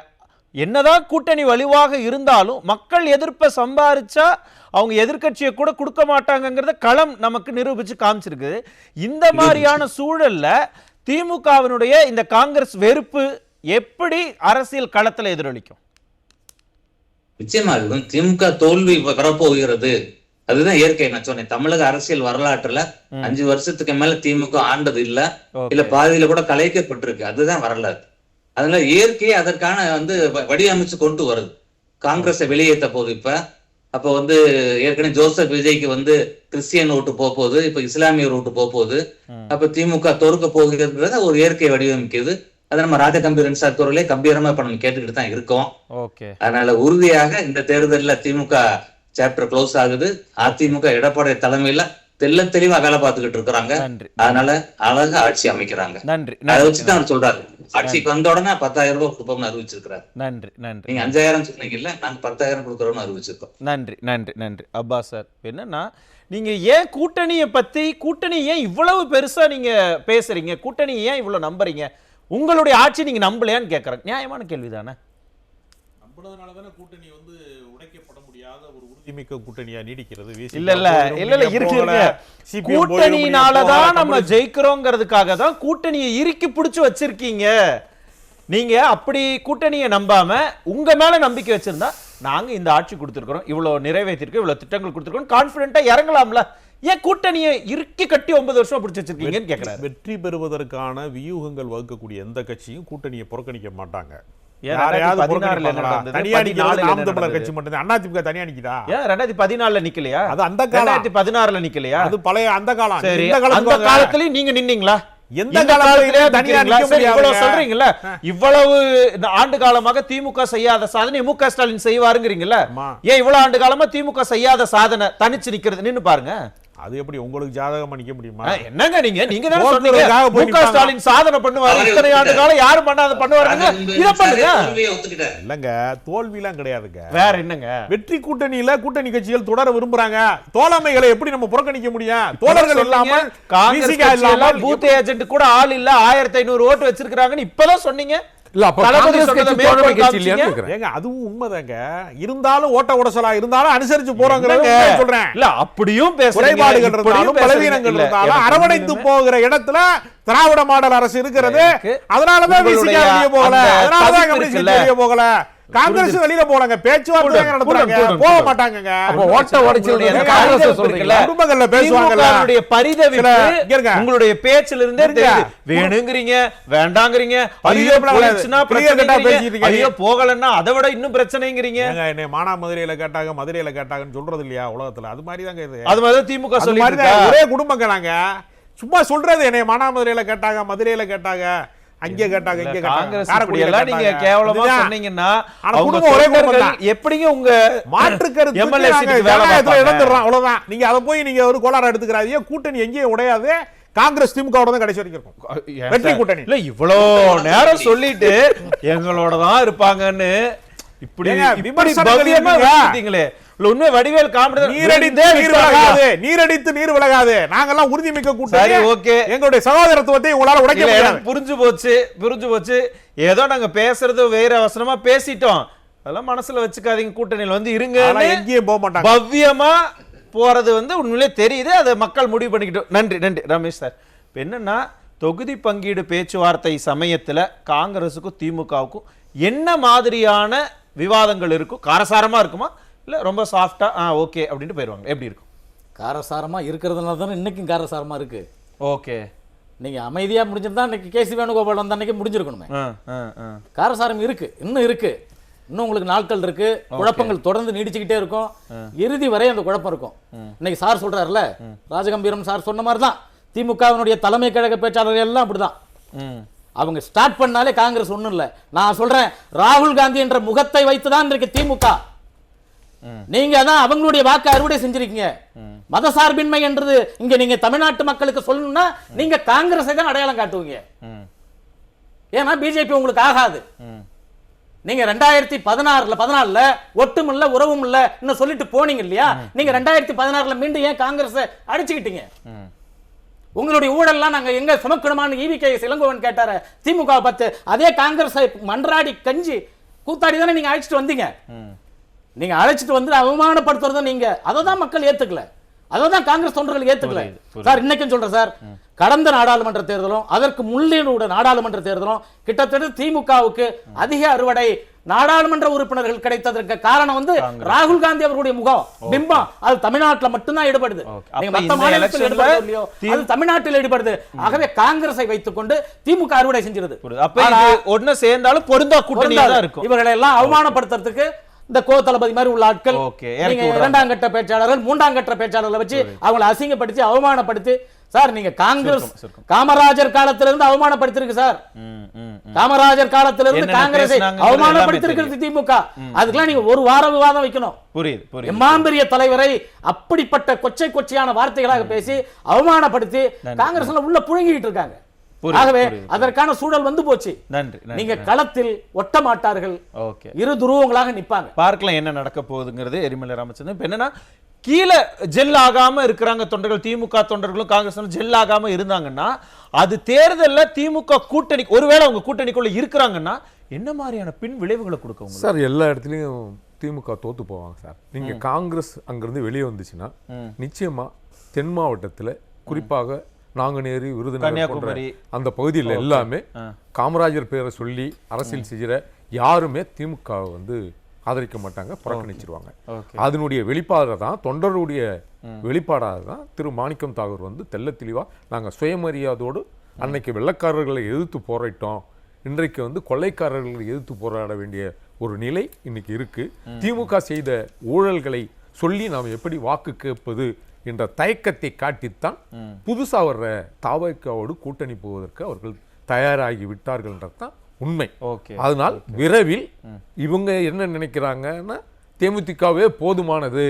என்னதான் கூட்டணி வலுவாக இருந்தாலும் மக்கள் எதிர்ப்பை சம்பாதிச்சா அவங்க எதிர்க்கட்சியை கூட கொடுக்க மாட்டாங்கிறத களம் நமக்கு நிரூபிச்சு காமிச்சிருக்கு. இந்த மாதிரியான சூழல்ல திமுகவினுடைய இந்த காங்கிரஸ் வெறுப்பு எப்படி அரசியல் களத்துல எதிரொலிக்கும்? நிச்சயமா இருக்கும். திமுக தோல்வி வரப்போகிறது, அதுதான் இயற்கை. நான் சொன்னேன், தமிழக அரசியல் வரலாற்றுல 5 வருஷத்துக்கு மேல திமுக ஆண்டது இல்ல பாதியில கூட கலைக்கப்பட்டிருக்கு, அதுதான் வரலாறு. அதனால இயற்கையை அதற்கான வந்து வடிவமைச்சு கொண்டு வருது. காங்கிரஸை வெளியேற்ற போது அப்ப வந்து ஏற்கனவே ஜோசப் விஜய்க்கு வந்து கிறிஸ்டியன் ஓட்டு போகுது, இப்ப இஸ்லாமிய ஓட்டு போகுது. அப்ப திமுக தோற்க போகிறதுன்றத ஒரு இயற்கை வடிவமைக்குது. அதை நம்ம ராஜகம்பீரன் சார் துறையிலே கம்பீரமா இப்ப நம்ம கேட்டுக்கிட்டு தான் இருக்கோம். அதனால உறுதியாக இந்த தேர்தலில் திமுக சாப்டர் க்ளோஸ் ஆகுது. அதிமுக எடப்பாடி தலைமையில தெல்ல தெளிவா வேலை பார்த்துக்கிட்டு இருக்கிறாங்க. அதனால அழகா ஆட்சி அமைக்கிறாங்க. அதை வச்சுதான் அவர் சொல்றாரு, ஆட்சிக்கு வந்த உடனே 10,000 ரூபாய் கொடுப்போம்னு அறிவிச்சிருக்கிறாரு. நன்றி. நீங்க 5,000 சொன்னீங்கல்ல, நாங்க 10,000 கொடுக்குறோம்னு அறிவிச்சிருக்கோம். நன்றி அப்பாஸ் சார். என்னன்னா நீங்க ஏன் கூட்டணியை பத்தி, கூட்டணி ஏன் இவ்வளவு பெருசா நீங்க பேசுறீங்க, கூட்டணி ஏன் இவ்வளவு நம்புறீங்க, உங்களுடைய ஆட்சி நீங்க நம்பலையான்னு கேட்கறேன். நியாயமான கேள்விதானே. நம்புறதுனால தானே கூட்டணி வந்து உடைக்கப்பட முடியாது. முடியாத ஒரு உறுதிமிக்க கூட்டணியா நீடிக்கிறது. இல்ல இருக்கு கூட்டணியினாலதான் நம்ம ஜெயிக்கிறோங்கிறதுக்காக தான் கூட்டணியை இறுக்கி பிடிச்சு வச்சிருக்கீங்க. நீங்க அப்படி கூட்டணியை நம்பாம உங்க மேல நம்பிக்கை வச்சிருந்தா நாங்க இந்த ஆட்சி கொடுத்திருக்கிறோம், இவ்வளவு நிறைவேற்றிருக்கோம், இவ்வளவு திட்டங்கள் கொடுத்திருக்கோம், கான்பிடென்ட்டா இறங்கலாம்ல. ஏன் கூட்டணியை இறுக்கி கட்டி 9 வருஷமா பிடிச்சு வச்சிருக்கீங்கன்னு கேக்குறாரு. வெற்றி பெறுவதற்கான வியூகங்கள் வகுக்கக்கூடிய எந்த கட்சியும் கூட்டணியை புறக்கணிக்க மாட்டாங்க. நிக்கலையா? அது அந்த 2016 நிக்கலையா? அது பழைய அந்த காலம். சரி, அந்த காலத்துலயும் நீங்க நின்னீங்களா? எந்த காலத்துல சொல்றீங்கல்ல, இவ்வளவு ஆண்டு காலமாக திமுக செய்யாத சாதனை மு.க. ஸ்டாலின் செய்வாருங்கிறீங்கல்ல, ஏன் இவ்வளவு ஆண்டு காலமா திமுக செய்யாத சாதனை தனிச்சு நிக்கிறது நின்னு பாருங்க. அது எப்படி உங்களுக்கு ஜாதகமா நிக்க முடியுமா? என்னங்க நீங்க தான சொன்னீங்க மு.க. ஸ்டாலின் சாதனை பண்ணுவாரு, இத்தனை ஆண்டு காலம் யாரும் பண்ணாத பண்ணுவாருங்க. இத பண்ணுங்க. இல்லங்க, தோல்விலாம் கிடையாதுங்க. வேற என்னங்க? வெற்றி கூட்டணியில கூட்டணி கட்சிகள் தொடர விரும்புறாங்க. தோழமைகளை எப்படி நம்ம புறக்கணிக்க முடியும்? தோழர்கள் இல்லாம காங்கிரஸ் இல்லாம பூத் ஏஜென்ட் கூட ஆள் இல்ல, 1500 ஓட்டு வச்சிருக்காங்கன்னு இப்பதான் சொன்னீங்க. அதுவும் உண்மைதாங்க. இருந்தாலும் ஓட்ட உடசலா இருந்தாலும் அனுசரிச்சு போறோங்கிறத சொல்றேன். இல்ல அப்படியும் குறைபாடுகள் இருந்தாலும் பலவீனங்கள் இருந்தாலும் அரவணைத்து போகிற இடத்துல திராவிட மாடல் அரசு இருக்கிறது. அதனாலதான் விசிகா வெளியே போகல, அதனாலதான் கம்யூனிஸ்ட் வெளியே போகல, காங்கிரஸ் வெளியில போறாங்க, பேச்சுவார்த்தை நடத்துறாங்க, போக மாட்டாங்க. அப்ப ஓட்ட உடைச்சல் காங்கிரஸ் சொல்றீங்களா? குடும்பங்கள்ல பேசுவாங்கல்ல. உங்களுடைய பரிதவிப்பு உங்களுடைய பேச்சில இருந்தே தெரியுது. வேணுங்கிறீங்க, வேண்டாங்கறீங்க, ஐயோ போச்சுனா பிரச்சனை, ஐயோ போகலன்னா அதை விட இன்னும் பிரச்சனைங்கறீங்க. என்ன மானா மதுரையில கேட்டாங்க, மதுரையில கேட்டாங்கன்னு சொல்றது இல்லையா உலகத்துல? அது மாதிரி தாங்க இது. அது மாதிரி திமுக சொல்லிருக்கா. ஒரே குடும்பங்களாங்க. சும்மா சொல்றது என்ன, மானா மதுரையில கேட்டாங்க, மதுரையில கேட்டாங்க, அங்கே கேட்டாங்க, இங்க கேட்டாங்க. நீங்க கேவலமா சொன்னீங்கன்னா ஒரே குடும்பம் எப்படிங்க உங்க மாற்று கருத்து இழந்துடுறான், அவ்வளவுதான். நீங்க அதை போய் நீங்க ஒரு கோளாறு எடுத்துக்கிறாதீங்க. கூட்டணி எங்கேயும் உடையாது. காங்கிரஸ் திமுக தான் கடைசி வரைக்கும் இருக்கும் வெற்றி கூட்டணி. இல்ல இவ்வளவு நேரம் சொல்லிட்டு எங்களோட தான் இருப்பாங்கன்னு இப்படி விமர்சனங்களே. உண்மை வடிவேல் நீரடித்து நீர் விலகாது. நாங்கெல்லாம் உறுதிமிக்க கூட்டணி. ஓகே, எங்களுடைய சகோதரத்துவத்தை உங்களால உடைக்க முடியாது. புரிஞ்சு போச்சு. ஏதோ நாங்க பேசுறது வேற அவசரமா பேசிட்டோம், அதெல்லாம் மனசுல வச்சுக்காதீங்க. கூட்டணியில் வந்து இருங்க, எங்கேயும் போக மாட்டாங்க. பவ்யமா போறது வந்து உண்மையிலே தெரியுது. அதை மக்கள் முடிவு பண்ணிக்கிட்டோம். நன்றி ரமேஷ் சார். இப்ப என்னன்னா, தொகுதி பங்கீடு பேச்சுவார்த்தை சமயத்துல காங்கிரஸுக்கும் திமுகவுக்கும் என்ன மாதிரியான விவாதங்கள் இருக்கும்? காரசாரமா இருக்குமா, இல்ல ரொம்ப சாஃப்டா ஓகே அப்படின்ட்டு போயிடுவாங்க? எப்படி இருக்கும்? காரசாரமா இருக்கிறதுனால தானே இன்னைக்கும் காரசாரமா இருக்கு. ஓகே, நீங்க அமைதியா முடிஞ்சிருந்தா இன்னைக்கு கேசி வேணுகோபால் வந்த அன்னைக்கு முடிஞ்சிருக்கணுமே. காரசாரம் இருக்கு, இன்னும் இருக்கு. இன்னும் உங்களுக்கு நாட்கள் இருக்கு. குழப்பங்கள் தொடர்ந்து நீடிச்சுக்கிட்டே இருக்கும். இறுதி வரை அந்த குழப்பம் இருக்கும். இன்னைக்கு சார் சொல்றாருல, ராஜகம்பீரம் சார் சொன்ன மாதிரி தான் திமுகவினுடைய தலைமை கழக பேச்சாளர்கள் எல்லாம் அப்படிதான். அவங்க ஸ்டார்ட் பண்ணாலே காங்கிரஸ் ஒண்ணும் இல்ல. நான் சொல்றேன், ராகுல் காந்தி என்ற முகத்தை வைத்துதான் இன்றைக்கு திமுக. நீங்க தான் அவங்களுடைய வாக்கு அறுவடை செஞ்சிருக்கீங்க. மத சார்பின்மை என்றது இங்க நீங்க தமிழ்நாட்டு மக்களுக்கு சொல்லணும்னா நீங்க காங்கிரஸை தான் அடையாளம் காட்டுவீங்க. ஏன்னா பிஜேபி உங்களுக்கு ஆகாது. நீங்க 2014 ஒட்டும் இல்ல உறவும் இல்ல இன்னும் சொல்லிட்டு போனீங்க இல்லையா? நீங்க 2016 மீண்டும் ஏன் காங்கிரஸ் அடிச்சுக்கிட்டீங்க? உங்களுடைய ஊழல்லாம் நாங்க எங்க சுமக்கணுமான்னு ஈவிகே இளங்கோவன் கேட்டாரு திமுக பத்து. அதே காங்கிரஸ் மன்றாடி கஞ்சி கூத்தாடி தானே நீங்க அழைச்சிட்டு வந்தீங்க. நீங்க அழைச்சிட்டு வந்து அவமானப்படுத்துறத நீங்க அதை தான் மக்கள் ஏத்துக்கல, அதை தான் காங்கிரஸ் தொண்டர்கள் ஏத்துக்கல. சார் இன்னைக்கும் சொல்றேன் சார், கடந்த நாடாளுமன்ற தேர்தலும் அதற்கு முன்னிலையோட நாடாளுமன்ற தேர்தலும் கிட்டத்தட்ட திமுகவுக்கு அதிக அறுவடை நாடாளுமன்ற உறுப்பினர்கள் கிடைத்ததற்கு காரணம் வந்து ராகுல் காந்தி அவர்களுடைய முகம் பிம்பம். அது தமிழ்நாட்டில் மட்டும்தான் ஈடுபடுது, மற்ற மாநிலத்தில் ஈடுபடுது இல்லையோ, அது தமிழ்நாட்டில் ஈடுபடுது. ஆகவே காங்கிரஸை வைத்துக் கொண்டு திமுக அறுவடை செஞ்சிருது. ஒன்னு சேர்ந்தாலும் பொருந்தா கூட்டணியா தான் இருக்கும். இவர்களை எல்லாம் அவமானப்படுத்துறதுக்கு இந்த கோ தளபதி மாதிரி உள்ள ஆட்கள், இரண்டாம் கட்ட பேச்சாளர்கள், மூன்றாம் கட்ட பேச்சாளர்களை வச்சு அவங்களை அசிங்கப்படுத்தி அவமானப்படுத்தி. சார் நீங்க காங்கிரஸ் காமராஜர் காலத்திலிருந்து அவமானப்படுத்திருக்கு சார். காமராஜர் காலத்திலிருந்து காங்கிரஸை அவமானப்படுத்திருக்கு திமுக. அதுக்கெல்லாம் நீங்க ஒரு வார விவாதம் வைக்கணும். புரியுது. எம்மாம்பெரிய தலைவரை அப்படிப்பட்ட கொச்சையான வார்த்தைகளாக பேசி அவமானப்படுத்தி காங்கிரஸ் உள்ள புழுங்கிட்டு இருக்காங்க. ஆகவே அதற்கான சூழல் வந்து போச்சு. நன்றி. நீங்க களத்தில் ஒட்ட மாட்டார்கள். இரு துருவங்களாக நிப்பாங்க. பார்க்கலாம் என்ன நடக்க போகுதுங்கிறது. எரிமலை ராமச்சந்திரன் இப்ப என்னன்னா, கீழே ஜெல் ஆகாம இருக்கிறாங்க தொண்டர்கள். திமுக தொண்டர்களும் காங்கிரஸ் ஜெல் ஆகாம இருந்தாங்கன்னா அது தேர்தல்ல திமுக கூட்டணி ஒருவேளை அவங்க கூட்டணிக்குள்ள இருக்கிறாங்கன்னா என்ன மாதிரியான பின் விளைவுகளை கொடுக்கும் சார்? எல்லா இடத்துலயும் திமுக தோத்து போவாங்க சார். நீங்க காங்கிரஸ் அங்கிருந்து வெளியே வந்துச்சுன்னா நிச்சயமா தென் மாவட்டத்துல குறிப்பாக நாங்குநேரி, விருதுநகர் போன்ற அந்த பகுதியில் எல்லாமே காமராஜர் பேரை சொல்லி அரசியல் செய்கிற யாருமே திமுக வந்து ஆதரிக்க மாட்டாங்க, புறக்கணிச்சிருவாங்க. அதனுடைய வெளிப்பாடாக தான், தொண்டருடைய வெளிப்பாடாக தான் திரு மாணிக்கம் தாகூர் வந்து தெள்ள தெளிவா நாங்க சுயமரியாதையோடு அன்னைக்கு வெள்ளைக்காரர்களை எதிர்த்து போராட்டோம், இன்றைக்கு வந்து கொள்ளைக்காரர்களை எதிர்த்து போராட வேண்டிய ஒரு நிலை இன்னைக்கு இருக்கு. திமுக செய்த ஊழல்களை சொல்லி நாம் எப்படி வாக்கு கேட்பது என்ற தயக்கத்தை காட்டித்தான் புதுசா வர்ற தாவேக்காவோடு கூட்டணி போவதற்கு அவர்கள் தயாராகி விட்டார்கள்ன்றதுதான் உண்மை. அதனால் விரைவில் இவங்க என்ன நினைக்கிறாங்கன்னா தேமுதிகவே போதுமானது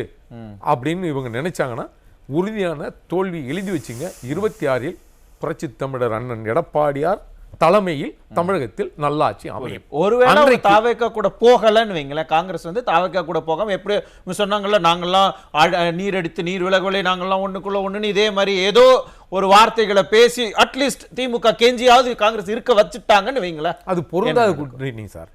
அப்படின்னு இவங்க நினைச்சாங்கன்னா உறுதியான தோல்வி எழுதி வச்சுங்க. 26 புரட்சி தமிழர் அண்ணன் எடப்பாடியார் தலைமையில் தமிழகத்தில் நல்லாட்சி அமையும். ஒருவேளை தாவேக்கா கூட போகலன்னு வைங்களேன், காங்கிரஸ் வந்து தாவேக்கா கூட போகாம எப்படி சொன்னாங்கல்ல, நாங்கெல்லாம் நீர் எடுத்து நீர் விலகலை, நாங்கெல்லாம் ஒண்ணுக்குள்ள ஒண்ணுன்னு இதே மாதிரி ஏதோ ஒரு வார்த்தைகளை பேசி அட்லீஸ்ட் திமுக கெஞ்சியாவது காங்கிரஸ் இருக்க வச்சுட்டாங்கன்னு வைங்களேன். அது பொருந்தாத கூட்டணி சார்.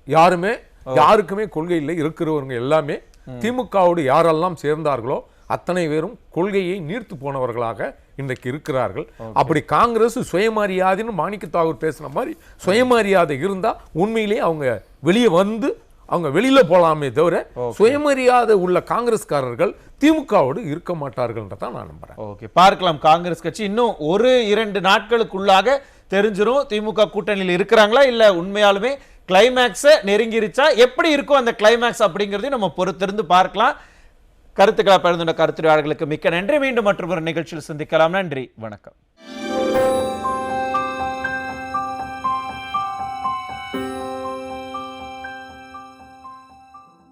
யாருக்குமே கொள்கையில் இருக்கிறவங்க எல்லாமே திமுகவோடு யாரெல்லாம் சேர்ந்தார்களோ அத்தனை பேரும் கொள்கையை நீர்த்து போனவர்களாக இன்றைக்கு இருக்கிறார்கள். அப்படி காங்கிரஸ் சுயமரியாதைன்னு மாணிக்க தாகூர் பேசின மாதிரி சுயமரியாதை இருந்தா உண்மையிலேயே அவங்க வெளியே வந்து அவங்க வெளியில போலாமே தவிர சுயமரியாதை உள்ள காங்கிரஸ்காரர்கள் திமுகவோடு இருக்க மாட்டார்கள்ன்றதான் நான் நம்புறேன். ஓகே, பார்க்கலாம். காங்கிரஸ் கட்சி இன்னும் 1-2 நாட்களுக்குள்ளாக தெரிஞ்சிரும் திமுக கூட்டணியில் இருக்கிறாங்களா இல்ல உண்மையாலுமே கிளைமேக்ஸை நெருங்கிருச்சா, எப்படி இருக்கும் அந்த கிளைமேக்ஸ் அப்படிங்கிறதையும் நம்ம பொறுத்திருந்து பார்க்கலாம். கருத்துக்களை பகிர்ந்துள்ள கருத்துரையாளர்களுக்கு மிக்க நன்றி. மீண்டும் மற்றொரு நிகழ்ச்சியில் சந்திக்கலாம். நன்றி, வணக்கம்.